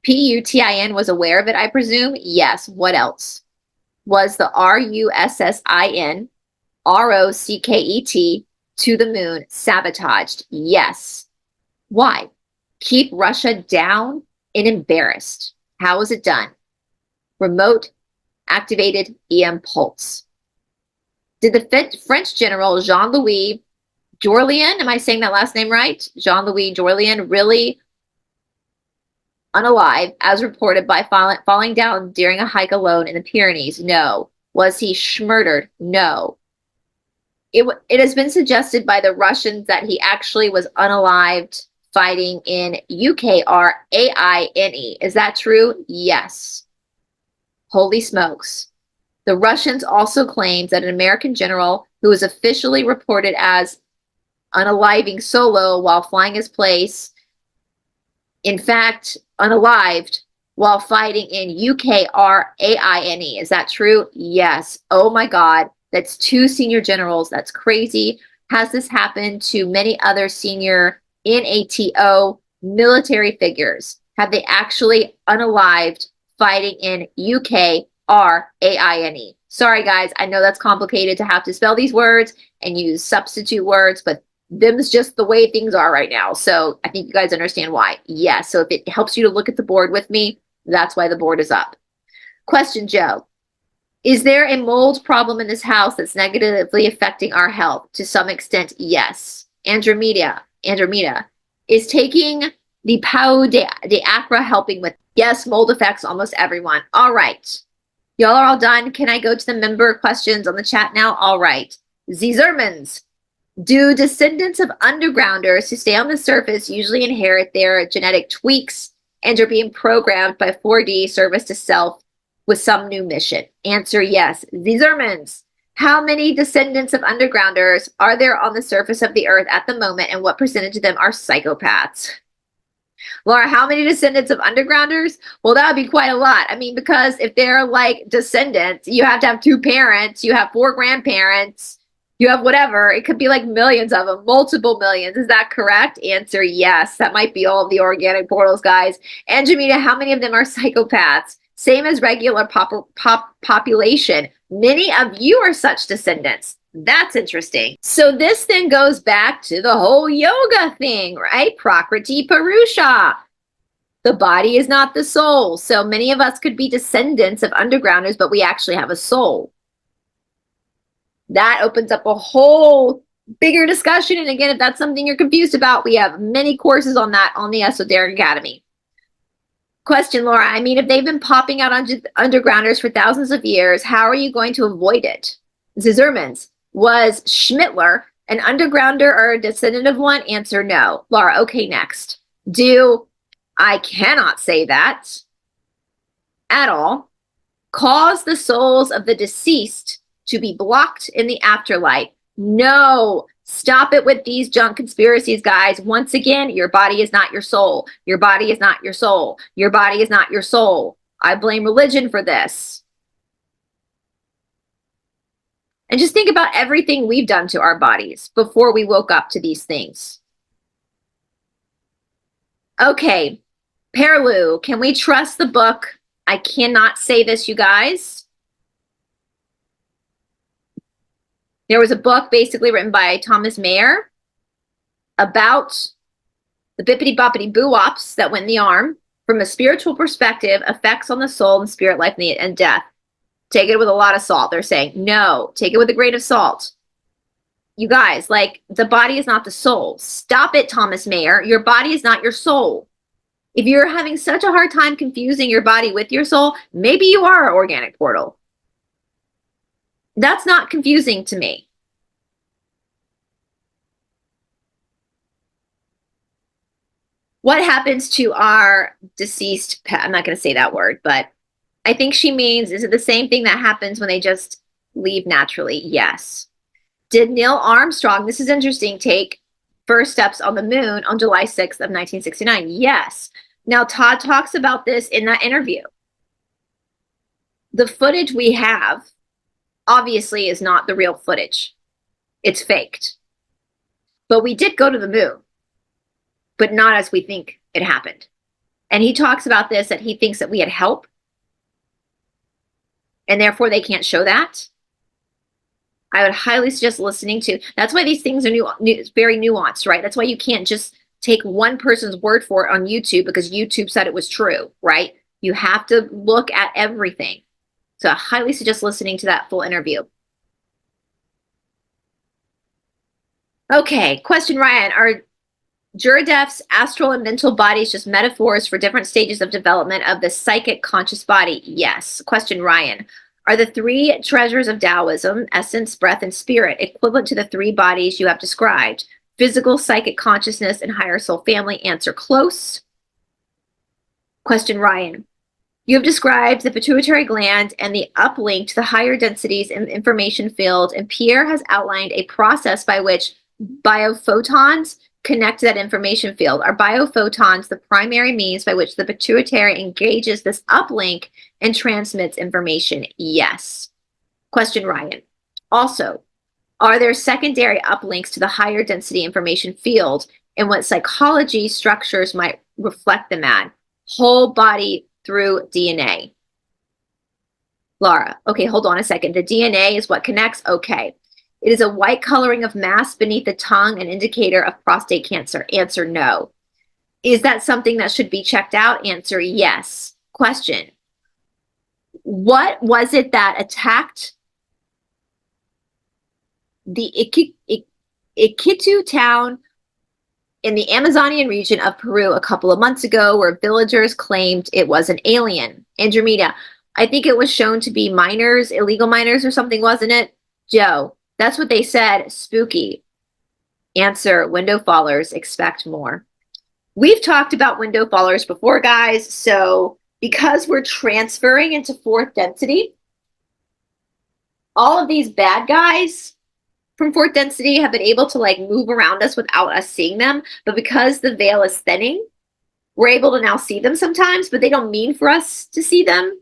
PUTIN was aware of it, I presume. Yes. What else? Was the RUSSIN ROCKET to the moon sabotaged? Yes. Why? Keep Russia down and embarrassed. How was it done? Remote activated EM pulse. Did the French general Jean-Louis Jorlien, am I saying that last name right? Jean-Louis Jorlien, really unalive, as reported by falling down during a hike alone in the Pyrenees? No. Was he schmurdered? No. It has been suggested by the Russians that he actually was unalived fighting in Ukraine. Is that true? Yes. Holy smokes. The Russians also claimed that an American general who was officially reported as unaliving solo while flying his place, in fact, unalived while fighting in Ukraine. Is that true? Yes. Oh my God. That's 2 senior generals. That's crazy. Has this happened to many other senior NATO military figures? Have they actually unalived fighting in Ukraine? Sorry, guys. I know that's complicated to have to spell these words and use substitute words, but them's just the way things are right now. So I think you guys understand why. Yes. So if it helps you to look at the board with me, that's why the board is up. Question, Joe. Is there a mold problem in this house that's negatively affecting our health? To some extent, yes. Andromeda is taking The Pau de Acra helping with, yes, mold effects, almost everyone. All right. Y'all are all done. Can I go to the member questions on the chat now? All right. Zermans. Do descendants of undergrounders who stay on the surface usually inherit their genetic tweaks and are being programmed by 4D service to self with some new mission? Answer yes. Zermans. How many descendants of undergrounders are there on the surface of the earth at the moment, and what percentage of them are psychopaths? Laura, how many descendants of undergrounders? Well, that would be quite a lot. I mean, because if they're like descendants, you have to have 2 parents, you have 4 grandparents, you have whatever. It could be like millions of them, multiple millions. Is that correct? Answer yes. That might be all of the organic portals, guys. And Jamita, how many of them are psychopaths? Same as regular population. Many of you are such descendants. That's interesting. So this then goes back to the whole yoga thing, right? Prakriti Purusha. The body is not the soul. So many of us could be descendants of undergrounders, but we actually have a soul. That opens up a whole bigger discussion. And again, if that's something you're confused about, we have many courses on that on the Esoteric Academy. Question, Laura. I mean, if they've been popping out on undergrounders for thousands of years, how are you going to avoid it? Zizermans. Was Schmittler an undergrounder or a descendant of one? Answer no. Laura, okay, next. I cannot say that at all, cause the souls of the deceased to be blocked in the afterlife? No. Stop it with these junk conspiracies, guys. Once again, your body is not your soul. Your body is not your soul. Your body is not your soul. I blame religion for this. And just think about everything we've done to our bodies before we woke up to these things. Okay, Perlu, can we trust the book? I cannot say this, you guys. There was a book basically written by Thomas Mayer about the bippity-boppity boo-wops that went in the arm from a spiritual perspective, effects on the soul and spirit life and death. Take it with a lot of salt. They're saying, no, take it with a grain of salt. You guys, like, the body is not the soul. Stop it, Thomas Mayer. Your body is not your soul. If you're having such a hard time confusing your body with your soul, maybe you are an organic portal. That's not confusing to me. What happens to our deceased pet? I'm not going to say that word, but I think she means, is it the same thing that happens when they just leave naturally? Yes. Did Neil Armstrong, this is interesting, take first steps on the moon on July 6th of 1969? Yes. Now, Todd talks about this in that interview. The footage we have obviously is not the real footage. It's faked. But we did go to the moon, but not as we think it happened. And he talks about this, that he thinks that we had help, and therefore they can't show that. I would highly suggest listening to. That's why these things are very nuanced, right? That's why you can't just take one person's word for it on YouTube because YouTube said it was true, right? You have to look at everything. So I highly suggest listening to that full interview. Okay, question, Ryan. Are Juradev's astral and mental bodies just metaphors for different stages of development of the psychic conscious body? Yes. Question, Ryan. Are the 3 treasures of Taoism, essence, breath, and spirit, equivalent to the 3 bodies you have described? Physical, psychic consciousness, and higher soul family? Answer, close. Question, Ryan. You have described the pituitary gland and the uplink to the higher densities in the information field, and Pierre has outlined a process by which bio-photons connect to that information field. Are bio-photons the primary means by which the pituitary engages this uplink and transmits information? Yes. Question, Ryan. Also, are there secondary uplinks to the higher density information field, and what psychology structures might reflect them at? Whole body through DNA. Laura, okay, hold on a second. The DNA is what connects? Okay. It is a white coloring of mass beneath the tongue, an indicator of prostate cancer. Answer, no. Is that something that should be checked out? Answer, yes. Question. What was it that attacked the Ikitu town in the Amazonian region of Peru a couple of months ago where villagers claimed it was an alien. Andromeda, I think it was shown to be miners, illegal miners or something, wasn't it? Joe, that's what they said. Spooky. Answer, window fallers, expect more. We've talked about window fallers before, guys. So because we're transferring into fourth density, all of these bad guys from fourth density have been able to like move around us without us seeing them. But because the veil is thinning, we're able to now see them sometimes, but they don't mean for us to see them.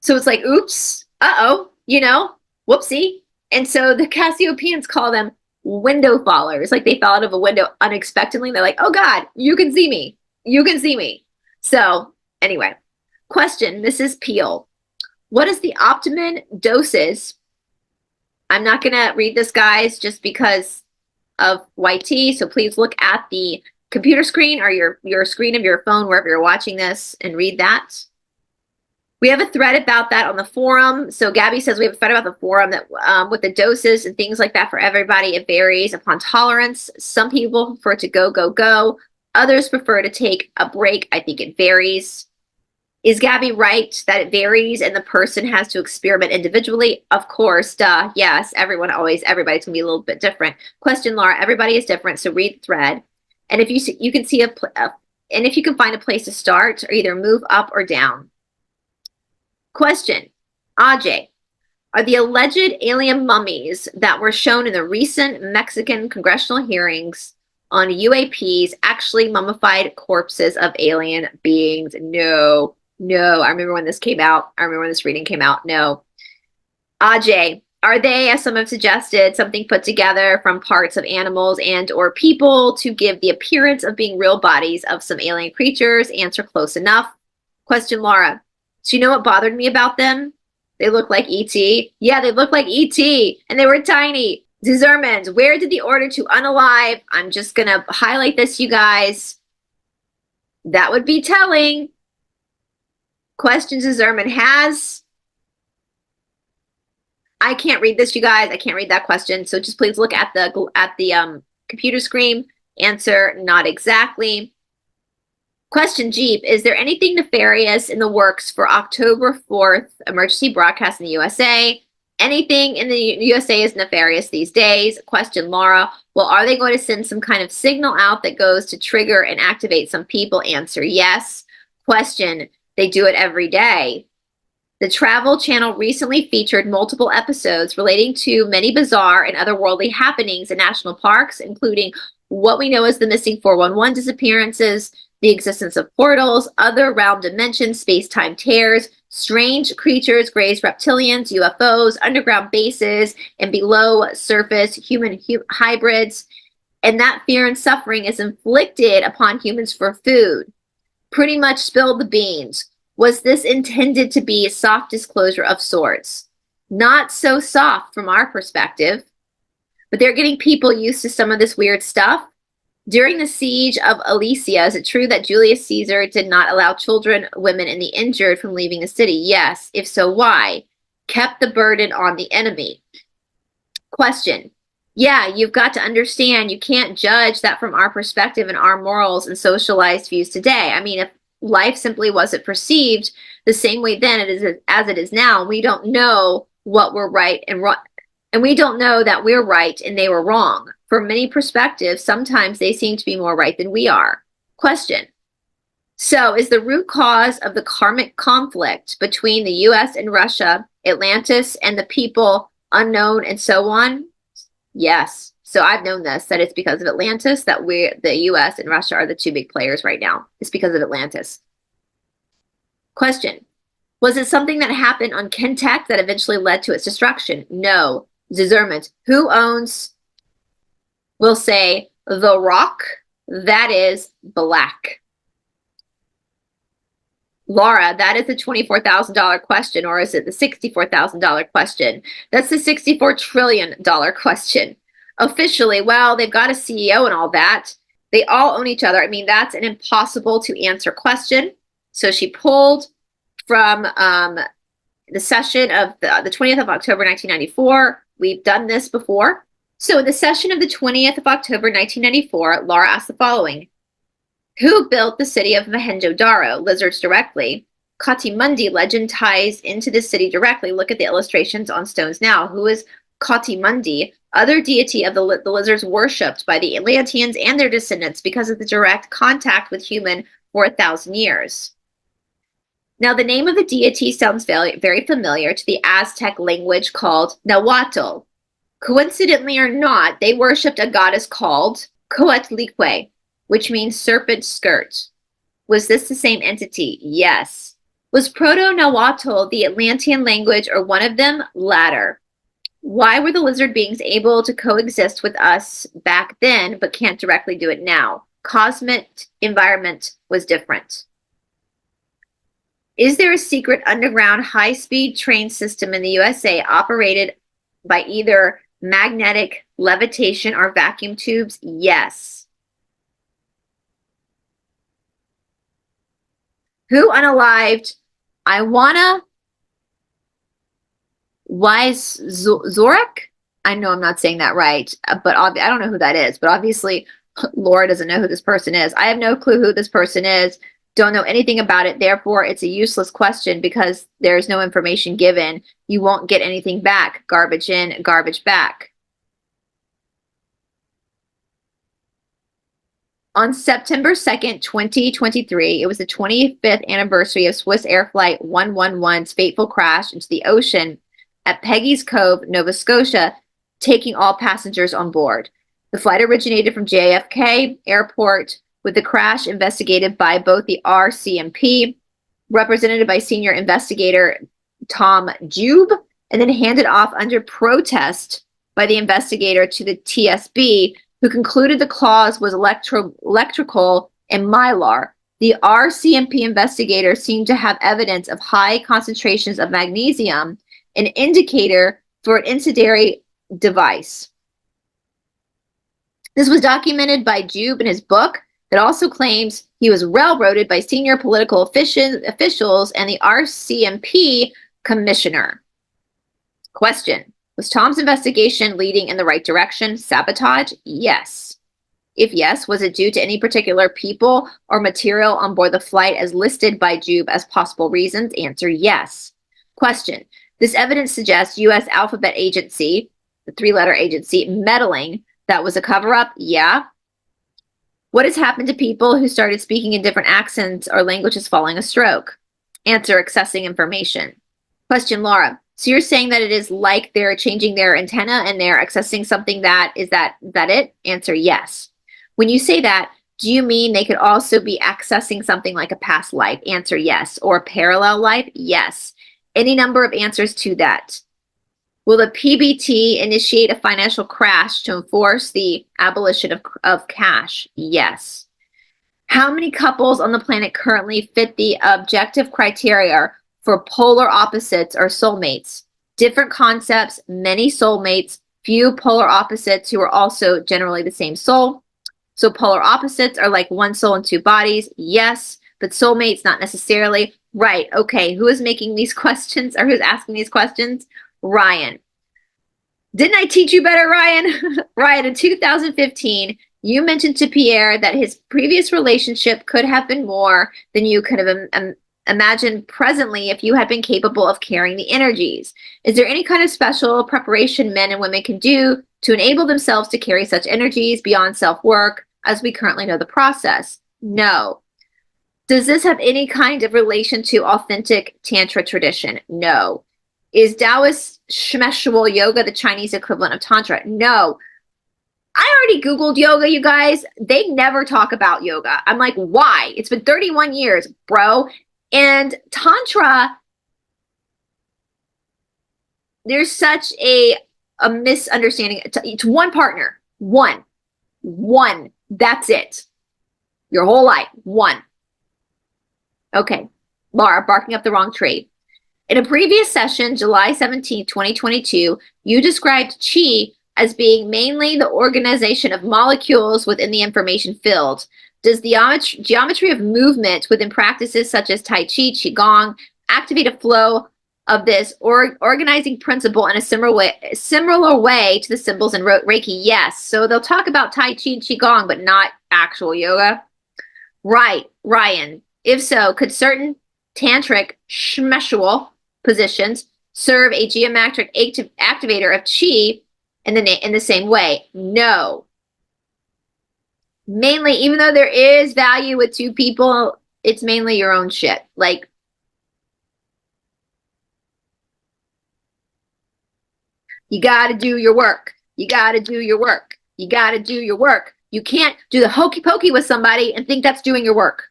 So it's like, oops, uh-oh, you know, whoopsie. And so the Cassiopaeans call them window fallers. Like they fell out of a window unexpectedly. They're like, oh God, you can see me. You can see me. So anyway, question, Mrs. Peel. What is the optimum doses? I'm not going to read this, guys, just because of YT. So please look at the computer screen or your screen of your phone, wherever you're watching this, and read that. We have a thread about that on the forum. So Gabby says we have a thread about the forum that with the doses and things like that for everybody, it varies upon tolerance. Some people prefer to go, go, go. Others prefer to take a break. I think it varies. Is Gabby right that it varies and the person has to experiment individually? Of course, duh. Yes, everybody's going to be a little bit different. Question, Laura, everybody is different, so read the thread. And if you can see and if you can find a place to start, or either move up or down. Question, Ajay, are the alleged alien mummies that were shown in the recent Mexican congressional hearings on UAPs actually mummified corpses of alien beings? No. No, I remember when this came out. I remember when this reading came out. No. Ajay, are they, as some have suggested, something put together from parts of animals and or people to give the appearance of being real bodies of some alien creatures? Answer, close enough. Question, Laura. Do you know what bothered me about them? They look like E.T. Yeah, they look like E.T. and they were tiny. Zermans, where did the order to unalive? I'm just going to highlight this, you guys. That would be telling. Questions Zerman has. I can't read this, you guys. I can't read that question. So just please look at the computer screen. Answer, not exactly. Question, Jeep, is there anything nefarious in the works for October 4th emergency broadcast in the USA? Anything in the USA is nefarious these days. Question, Laura, well, are they going to send some kind of signal out that goes to trigger and activate some people? Answer, yes. Question, they do it every day. The Travel Channel recently featured multiple episodes relating to many bizarre and otherworldly happenings in national parks, including what we know as the missing 411 disappearances, the existence of portals, other realm dimensions, space-time tears, strange creatures, greys, reptilians, UFOs, underground bases, and below-surface human hybrids. And that fear and suffering is inflicted upon humans for food. Pretty much spilled the beans. Was this intended to be a soft disclosure of sorts? Not so soft from our perspective, but they're getting people used to some of this weird stuff. During the siege of Alesia, is it true that Julius Caesar did not allow children, women, and the injured from leaving the city? Yes. If so, why? Kept the burden on the enemy. Question. Yeah, you've got to understand you can't judge that from our perspective and our morals and socialized views today. I mean, if life simply wasn't perceived the same way then as it is now, we don't know what we're right and wrong. And we don't know that we're right and they were wrong. From many perspectives, sometimes they seem to be more right than we are. Question. So is the root cause of the karmic conflict between the US and Russia, Atlantis, and the people unknown and so on? Yes. So I've known this, that it's because of Atlantis, that the US and Russia are the two big players right now. It's because of Atlantis. Question. Was it something that happened on Kentek that eventually led to its destruction? No. Zermans. Who owns, we'll say, the rock that is black? Laura, that is the $24,000 question, or is it the $64,000 question? That's the $64 trillion question. Officially, well, they've got a CEO and all that. They all own each other. I mean, that's an impossible to answer question. So she pulled from the session of the 20th of October, 1994. We've done this before. So in the session of the 20th of October, 1994, Laura asked the following. Who built the city of Mohenjo-Daro? Lizards directly. Katimundi legend ties into the city directly. Look at the illustrations on stones now. Who is Katimundi? Other deity of the lizards worshipped by the Atlanteans and their descendants because of the direct contact with human for 1,000 years. Now, the name of the deity sounds very, very familiar to the Aztec language called Nahuatl. Coincidentally or not, they worshipped a goddess called Coatlicue, which means serpent skirt. Was this the same entity? Yes. Was Proto-Nahuatl the Atlantean language or one of them? Latter. Why were the lizard beings able to coexist with us back then but can't directly do it now? Cosmic environment was different. Is there a secret underground high-speed train system in the USA operated by either magnetic levitation or vacuum tubes? Yes. Who unalived Iwana Zorek? I know I'm not saying that right, but I don't know who that is. But obviously, Laura doesn't know who this person is. I have no clue who this person is. Don't know anything about it. Therefore, it's a useless question because there's no information given. You won't get anything back. Garbage in, garbage back. On September 2nd, 2023, it was the 25th anniversary of Swissair Flight 111's fateful crash into the ocean at Peggy's Cove, Nova Scotia, taking all passengers on board. The flight originated from JFK Airport, with the crash investigated by both the RCMP, represented by senior investigator Tom Jube, and then handed off under protest by the investigator to the TSB, who concluded the clause was electrical and mylar. The RCMP investigator seemed to have evidence of high concentrations of magnesium, an indicator for an incendiary device. This was documented by Jube in his book that also claims he was railroaded by senior political officials and the RCMP commissioner. Question. Was Tom's investigation leading in the right direction? Sabotage? Yes. If yes, was it due to any particular people or material on board the flight as listed by Jube as possible reasons? Answer, yes. Question. This evidence suggests U.S. Alphabet Agency, the three-letter agency, meddling. That was a cover-up? Yeah. What has happened to people who started speaking in different accents or languages following a stroke? Answer, accessing information. Question, Laura. So you're saying that it is like they're changing their antenna and they're accessing something that it? Answer, yes. When you say that, do you mean they could also be accessing something like a past life? Answer, yes. Or a parallel life? Yes. Any number of answers to that. Will the PBT initiate a financial crash to enforce the abolition of cash? Yes. How many couples on the planet currently fit the objective criteria for polar opposites or soulmates? Different concepts, many soulmates, few polar opposites who are also generally the same soul. So polar opposites are like one soul and two bodies. Yes, but soulmates not necessarily. Right. Okay. Who is making these questions or who's asking these questions? Ryan. Didn't I teach you better, Ryan? Ryan, in 2015, you mentioned to Pierre that his previous relationship could have been more than you could have imagined presently if you had been capable of carrying the energies. Is there any kind of special preparation men and women can do to enable themselves to carry such energies beyond self-work as we currently know the process? No. Does this have any kind of relation to authentic Tantra tradition? No. Is Taoist Shmeshwal yoga the Chinese equivalent of Tantra? No. I already Googled yoga, you guys. They never talk about yoga. I'm like, why? It's been 31 years, bro. And Tantra, there's such a misunderstanding. It's one partner. One. That's it. Your whole life. One. Okay. Laura, barking up the wrong tree. In a previous session, July 17, 2022, you described Qi as being mainly the organization of molecules within the information field. Does the geometry of movement within practices such as Tai Chi, Qigong, activate a flow of this organizing principle in a similar way to the symbols in Reiki? Yes. So they'll talk about Tai Chi and Qigong, but not actual yoga. Right, Ryan. If so, could certain tantric shmeshual positions serve a geometric activator of chi in the same way? No. Mainly, even though there is value with two people, it's mainly your own shit. Like, you got to do your work. You got to do your work. You got to do your work. You can't do the hokey pokey with somebody and think that's doing your work.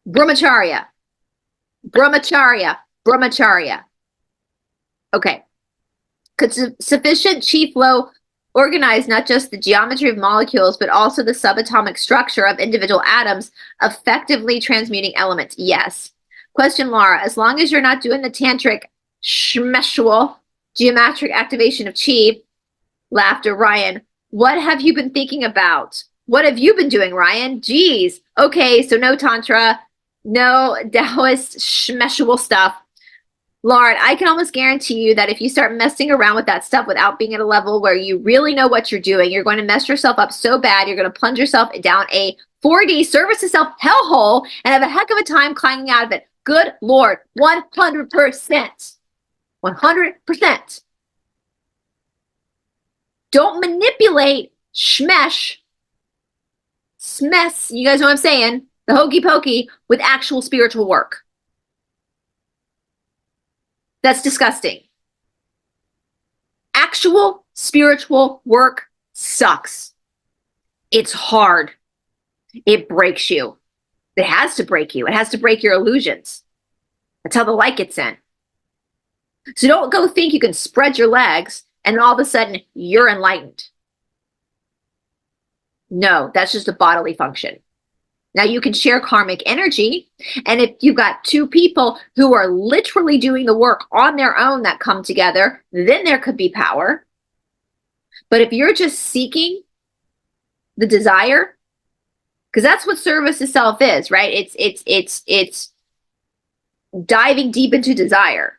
Brahmacharya. Brahmacharya. Brahmacharya. Okay. Could sufficient chi flow organize not just the geometry of molecules, but also the subatomic structure of individual atoms, effectively transmuting elements? Yes. Question, Laura. As long as you're not doing the tantric shmeshual geometric activation of chi, laughter, Ryan. What have you been thinking about? What have you been doing, Ryan? Geez. Okay, so no Tantra, no Taoist shmeshual stuff. Lauren, I can almost guarantee you that if you start messing around with that stuff without being at a level where you really know what you're doing, you're going to mess yourself up so bad, you're going to plunge yourself down a 4D service to self hellhole and have a heck of a time climbing out of it. Good Lord, 100%. 100%. Don't manipulate smesh, you guys know what I'm saying, the hokey pokey, with actual spiritual work. That's disgusting. Actual spiritual work sucks. It's hard. It breaks you. It has to break you. It has to break your illusions. That's how the light gets in. So don't go think you can spread your legs and all of a sudden you're enlightened. No, that's just a bodily function. Now you can share karmic energy, and if you've got two people who are literally doing the work on their own that come together, then there could be power. But if you're just seeking the desire, because that's what service itself is, right? It's diving deep into desire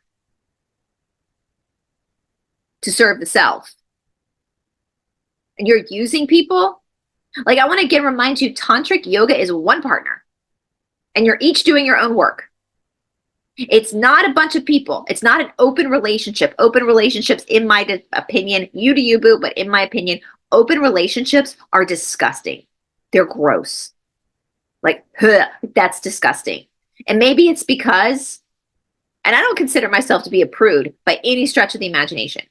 to serve the self. And you're using people. Like, I want to again remind you, tantric yoga is one partner, and you're each doing your own work. It's not a bunch of people. It's not an open relationship. Open relationships, in my opinion, you do you, boo, but in my opinion, open relationships are disgusting. They're gross. Like, that's disgusting. And maybe it's because, and I don't consider myself to be a prude by any stretch of the imagination,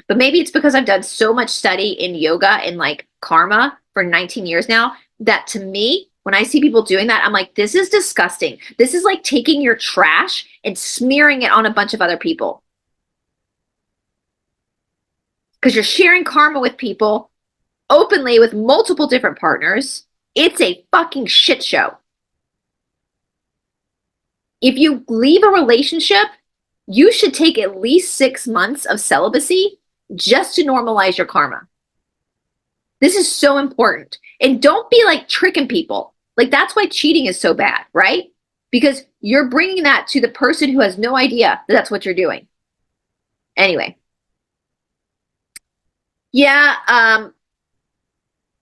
but maybe it's because I've done so much study in yoga and like karma for 19 years now, that to me, when I see people doing that, I'm like, this is disgusting. This is like taking your trash and smearing it on a bunch of other people. Because you're sharing karma with people openly with multiple different partners. It's a fucking shit show. If you leave a relationship, you should take at least 6 months of celibacy just to normalize your karma. This is so important. And don't be like tricking people. Like, that's why cheating is so bad, right? Because you're bringing that to the person who has no idea that that's what you're doing. Anyway. Yeah,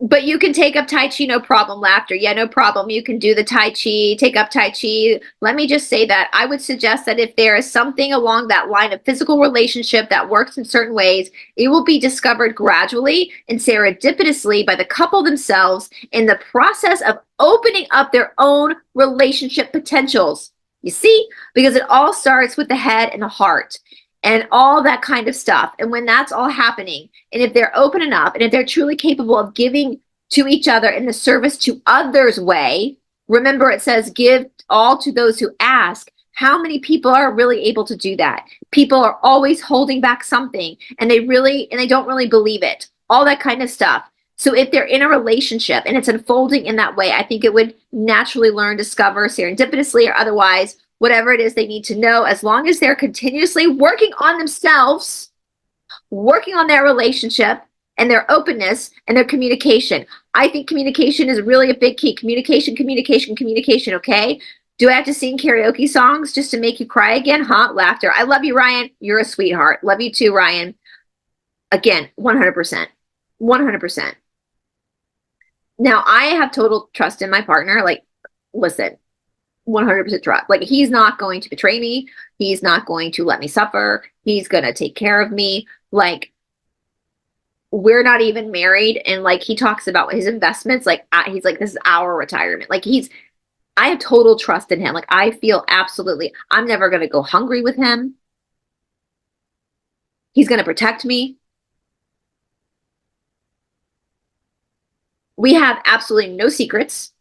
but you can take up Tai Chi, no problem. Laughter. Yeah, no problem. You can do the Tai Chi, take up Tai Chi. Let me just say that I would suggest that if there is something along that line of physical relationship that works in certain ways, it will be discovered gradually and serendipitously by the couple themselves in the process of opening up their own relationship potentials. You see? Because it all starts with the head and the heart and all that kind of stuff. And when that's all happening, and if they're open enough, and if they're truly capable of giving to each other in the service to others way, remember it says give all to those who ask. How many people are really able to do that? People are always holding back something, and they don't really believe it. All that kind of stuff. So if they're in a relationship and it's unfolding in that way, I think it would naturally learn, discover serendipitously or otherwise, whatever it is they need to know, as long as they're continuously working on themselves, working on their relationship, and their openness and their communication. I think communication is really a big key. Communication, okay? Do I have to sing karaoke songs just to make you cry again? Huh? Laughter. I love you, Ryan. You're a sweetheart. Love you too, Ryan. Again, 100%. 100%. Now, I have total trust in my partner. Like, listen, 100% trust. Like, he's not going to betray me. He's not going to let me suffer. He's going to take care of me. Like, we're not even married. And like, he talks about his investments. Like, he's like, this is our retirement. Like, I have total trust in him. Like, I feel absolutely, I'm never going to go hungry with him. He's going to protect me. We have absolutely no secrets.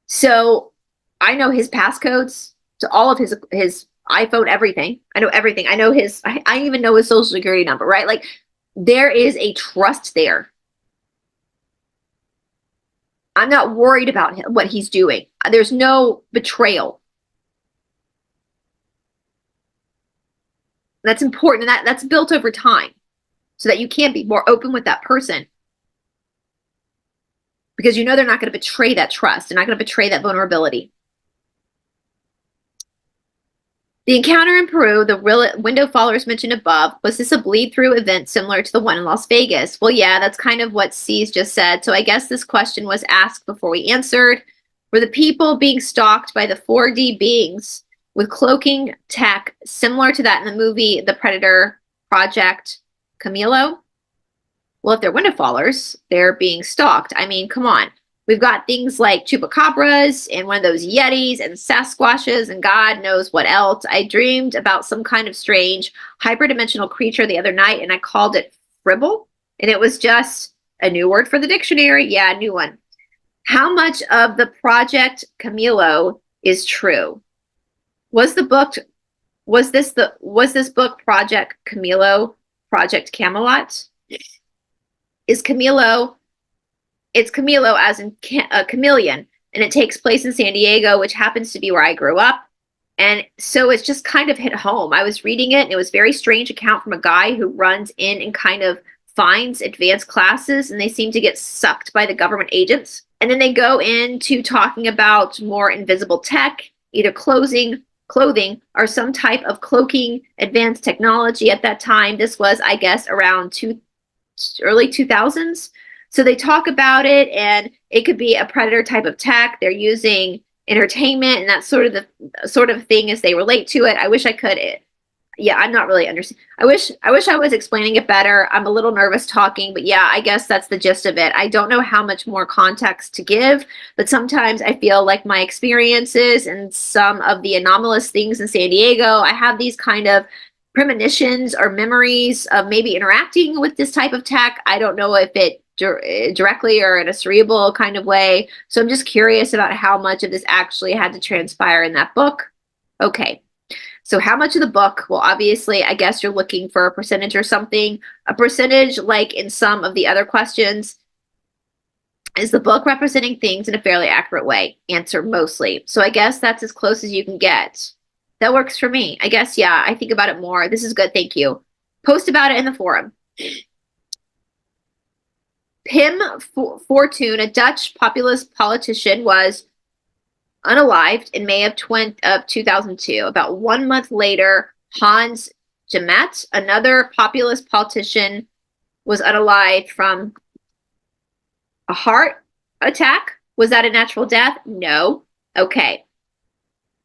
So I know his passcodes to all of his iPhone, everything. I know everything. I know I even know his social security number, right? Like, there is a trust there. I'm not worried about him, what he's doing. There's no betrayal. That's important. And that's built over time so that you can be more open with that person. Because you know they're not going to betray that trust. They're not going to betray that vulnerability. The encounter in Peru, the window followers mentioned above, was this a bleed-through event similar to the one in Las Vegas? Well, yeah, that's kind of what C's just said. So I guess this question was asked before we answered. Were the people being stalked by the 4D beings with cloaking tech similar to that in the movie The Predator Project Camilo? Well, if they're window followers, they're being stalked. I mean, come on. We've got things like chupacabras and one of those yetis and Sasquatches and God knows what else. I dreamed about some kind of strange hyperdimensional creature the other night, and I called it fribble. And it was just a new word for the dictionary. Yeah, a new one. How much of the Project Camilo is true? Was this book Project Camilo, Project Camelot? Is Camilo, it's Camilo as in Chameleon, and it takes place in San Diego, which happens to be where I grew up. And so it's just kind of hit home. I was reading it, and it was a very strange account from a guy who runs in and kind of finds advanced classes, and they seem to get sucked by the government agents. And then they go into talking about more invisible tech, either clothing, or some type of cloaking advanced technology at that time. This was, I guess, around early 2000s. So they talk about it, and it could be a predator type of tech. They're using entertainment, and that's sort of thing as they relate to it. I wish I could. Yeah, I'm not really understanding. I wish I was explaining it better. I'm a little nervous talking, but yeah, I guess that's the gist of it. I don't know how much more context to give, but sometimes I feel like my experiences and some of the anomalous things in San Diego, I have these kind of premonitions or memories of maybe interacting with this type of tech. I don't know if it directly or in a cerebral kind of way. So I'm just curious about how much of this actually had to transpire in that book. Okay. So how much of the book? Well, obviously, I guess you're looking for a percentage or something. A percentage, like in some of the other questions, is the book representing things in a fairly accurate way? Answer, mostly. So I guess that's as close as you can get. That works for me. I guess, yeah, I think about it more. This is good. Thank you. Post about it in the forum. Pim Fortuyn, a Dutch populist politician, was unalived in May of 2002. About 1 month later, Hans Jemet, another populist politician, was unalived from a heart attack. Was that a natural death? No. Okay.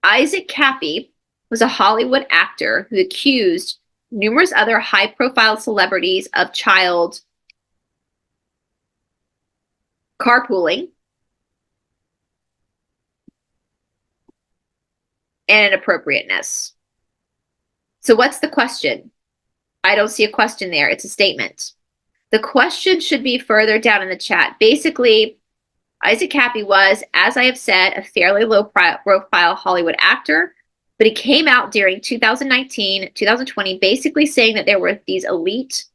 Issac Kappy was a Hollywood actor who accused numerous other high-profile celebrities of child carpooling and inappropriateness. So what's the question? I don't see a question there. It's a statement. The question should be further down in the chat. Basically, Issac Kappy was, as I have said, a fairly low-profile Hollywood actor, but he came out during 2019, 2020, basically saying that there were these elite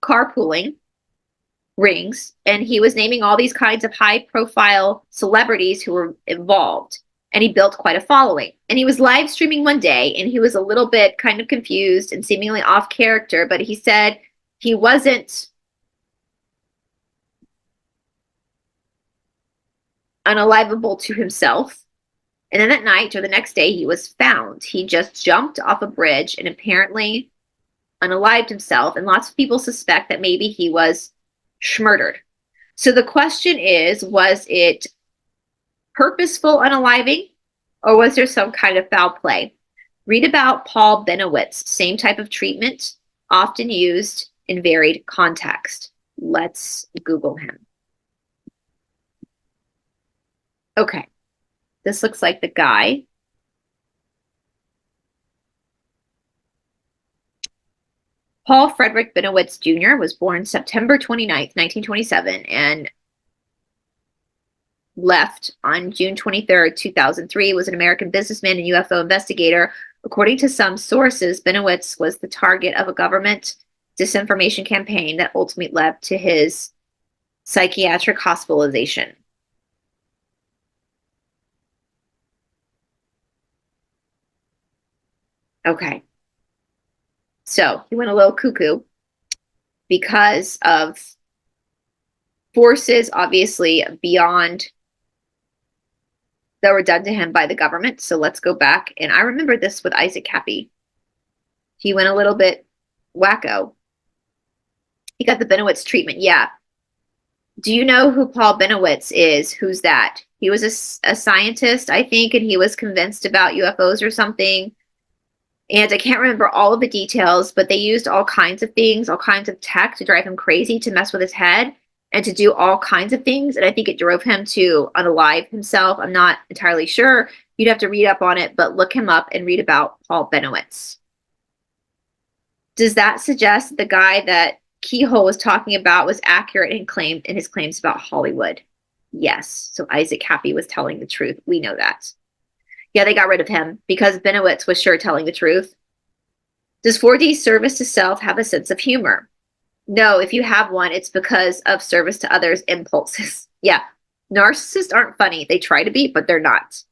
carpooling rings, and he was naming all these kinds of high-profile celebrities who were involved, and he built quite a following. And he was live streaming one day, and he was a little bit kind of confused and seemingly off character, but he said he wasn't unalivable to himself. And then that night or the next day, he was found. He just jumped off a bridge and apparently unalived himself. And lots of people suspect that maybe he was schmurdered. So the question is, was it purposeful unaliving, or was there some kind of foul play? Read about Paul Benowitz, same type of treatment, often used in varied context. Let's Google him. Okay, this looks like the guy. Paul Frederick Benowitz Jr. was born September 29th, 1927, and left on June 23rd, 2003, was an American businessman and UFO investigator. According to some sources, Benowitz was the target of a government disinformation campaign that ultimately led to his psychiatric hospitalization. Okay. So he went a little cuckoo because of forces, obviously, beyond that were done to him by the government. So let's go back. And I remember this with Issac Kappy. He went a little bit wacko. He got the Benowitz treatment. Yeah. Do you know who Paul Benowitz is? Who's that? He was a scientist, I think, and he was convinced about UFOs or something. And I can't remember all of the details, but they used all kinds of things, all kinds of tech to drive him crazy, to mess with his head, and to do all kinds of things. And I think it drove him to unalive himself. I'm not entirely sure. You'd have to read up on it, but look him up and read about Paul Benowitz. Does that suggest that the guy that Keyhole was talking about was accurate in his claims about Hollywood? Yes. So Issac Kappy was telling the truth. We know that. Yeah, they got rid of him because Benowitz was sure telling the truth. Does 4D service to self have a sense of humor? No, if you have one, it's because of service to others impulses. Yeah, narcissists aren't funny. They try to be, but they're not.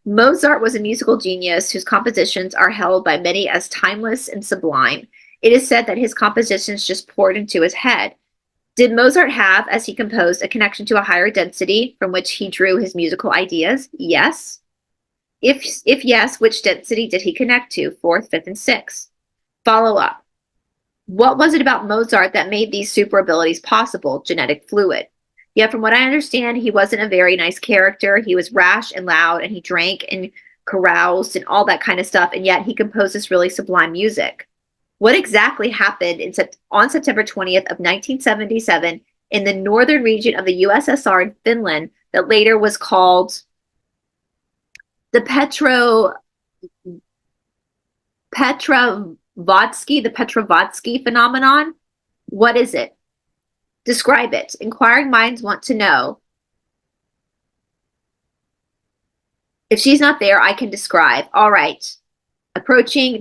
Mozart was a musical genius whose compositions are held by many as timeless and sublime. It is said that his compositions just poured into his head. Did Mozart have, as he composed, a connection to a higher density from which he drew his musical ideas? Yes. If yes, which density did he connect to? Fourth, fifth, and sixth. Follow up. What was it about Mozart that made these super abilities possible? Genetic fluid. Yeah, from what I understand, he wasn't a very nice character. He was rash and loud, and he drank and caroused and all that kind of stuff, and yet he composed this really sublime music. What exactly happened on September 20th of 1977 in the northern region of the USSR in Finland that later was called the Petrovatsky phenomenon? What is it? Describe it. Inquiring minds want to know. If she's not there, I can describe. All right. Approaching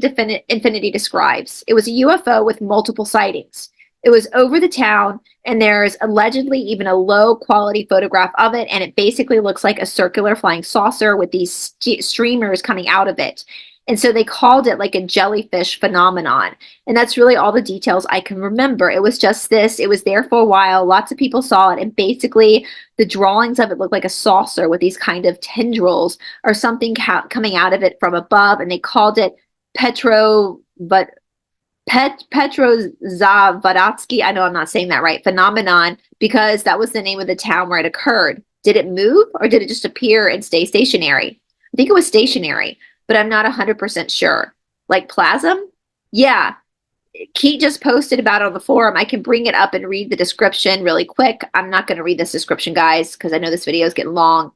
Infinity describes. It was a UFO with multiple sightings. It was over the town, and there's allegedly even a low-quality photograph of it, and it basically looks like a circular flying saucer with these streamers coming out of it. And so they called it like a jellyfish phenomenon. And that's really all the details I can remember. It was just this. It was there for a while. Lots of people saw it, and basically the drawings of it looked like a saucer with these kind of tendrils or something coming out of it from above, and they called it Petrozavatsky, I know I'm not saying that right, phenomenon, because that was the name of the town where it occurred. Did it move, or did it just appear and stay stationary? I think it was stationary, but I'm not 100% sure. Like plasm? Yeah. Keith just posted about it on the forum. I can bring it up and read the description really quick. I'm not going to read this description, guys, because I know this video is getting long.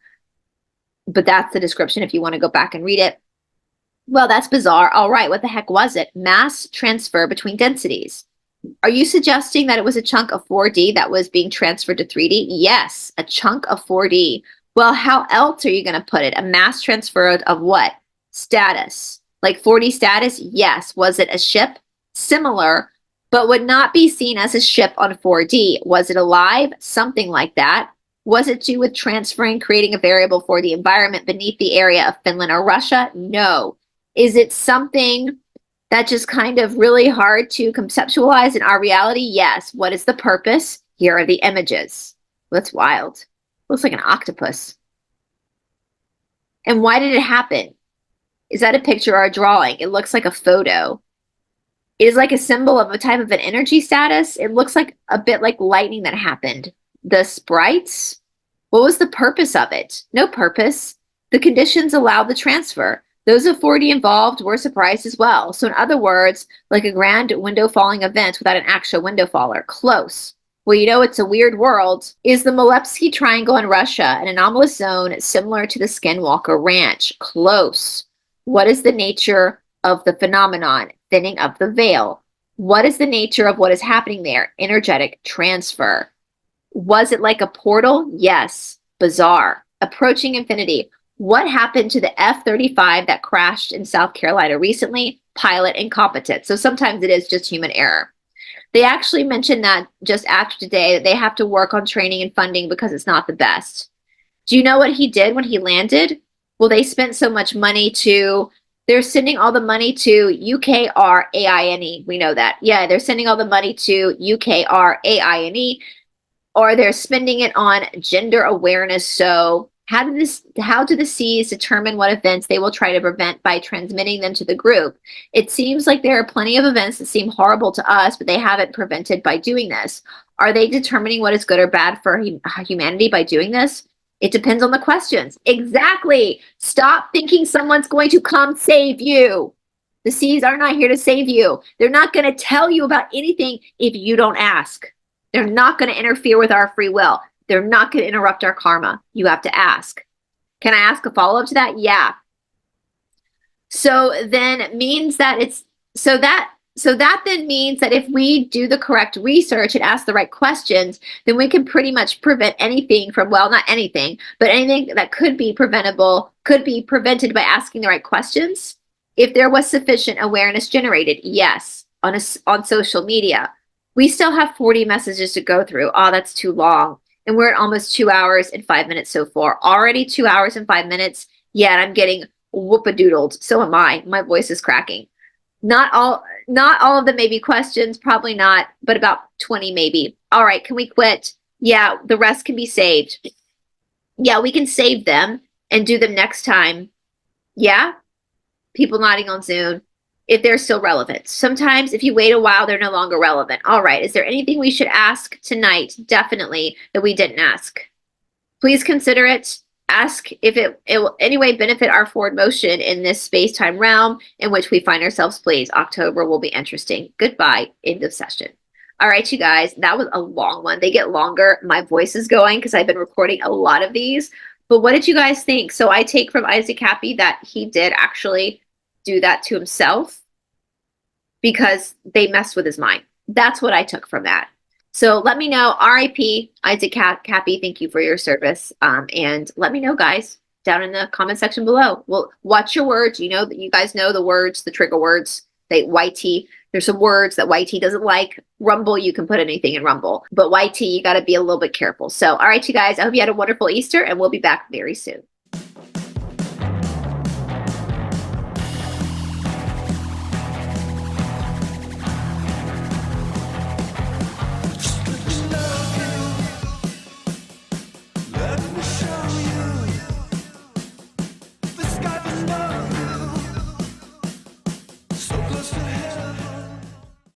But that's the description if you want to go back and read it. Well, that's bizarre. All right, what the heck was it? Mass transfer between densities. Are you suggesting that it was a chunk of 4D that was being transferred to 3D? Yes, a chunk of 4D. Well, how else are you going to put it? A mass transfer of what? Status. Like 4D status? Yes. Was it a ship? Similar, but would not be seen as a ship on 4D. Was it alive? Something like that. Was it to do with transferring, creating a variable for the environment beneath the area of Finland or Russia? No. Is it something That's just kind of really hard to conceptualize in our reality. Yes. What is the purpose? Here are the images. That's wild. Looks like an octopus. And why did it happen? Is that a picture or a drawing? It looks like a photo. It is like a symbol of a type of an energy status. It looks like a bit like lightning that happened. The sprites, what was the purpose of it? No purpose. The conditions allowed the transfer. Those authority involved were surprised as well. So in other words, like a grand window falling event without an actual window faller. Close. Well, you know, it's a weird world. Is the Molevsky Triangle in Russia an anomalous zone similar to the Skinwalker Ranch? Close. What is the nature of the phenomenon? Thinning of the veil. What is the nature of what is happening there? Energetic transfer. Was it like a portal? Yes. Bizarre. Approaching infinity. What happened to the F-35 that crashed in South Carolina recently? Pilot incompetence. So sometimes it is just human error. They actually mentioned that just after today that they have to work on training and funding because it's not the best. Do you know what he did when he landed? Well, they spent so much money they're sending all the money to UKRAINE. We know that. Yeah, they're sending all the money to UKRAINE, or they're spending it on gender awareness. So how do the Cs determine what events they will try to prevent by transmitting them to the group? It seems like there are plenty of events that seem horrible to us, but they haven't prevented by doing this. Are they determining what is good or bad for humanity by doing this? It depends on the questions. Exactly. Stop thinking someone's going to come save you. The Cs are not here to save you. They're not going to tell you about anything if you don't ask. They're not going to interfere with our free will. They're not going to interrupt our karma. You have to ask. Can I ask a follow-up to that? Yeah. So then means that that then means that if we do the correct research and ask the right questions, then we can pretty much prevent anything from, well, not anything, but anything that could be preventable could be prevented by asking the right questions. If there was sufficient awareness generated, yes, on social media. We still have 40 messages to go through. Oh, that's too long. And we're at almost 2 hours and 5 minutes so far. Already 2 hours and 5 minutes. Yeah, and I'm getting whoop-a-doodled. So am I. My voice is cracking. Not all of them may be questions, probably not, but about 20 maybe. All right, can we quit? Yeah, the rest can be saved. Yeah, we can save them and do them next time. Yeah? People nodding on Zoom. If they're still relevant. Sometimes if you wait a while, they're no longer relevant. All right, is there anything we should ask tonight? Definitely that we didn't ask. Please consider it. Ask if it will anyway benefit our forward motion in this space-time realm in which we find ourselves, please. October will be interesting. Goodbye. End of session. All right, you guys, that was a long one. They get longer. My voice is going because I've been recording a lot of these. But what did you guys think? So I take from Isaac Kappy that he did actually do that to himself because they messed with his mind. That's what I took from that. So let me know. RIP, Isaac Kappy, thank you for your service. And let me know, guys, down in the comment section below. Well, watch your words. You know that you guys know the words, the trigger words. YT. There's some words that YT doesn't like. Rumble, you can put anything in Rumble. But YT, you got to be a little bit careful. So, all right, you guys, I hope you had a wonderful Easter, and we'll be back very soon.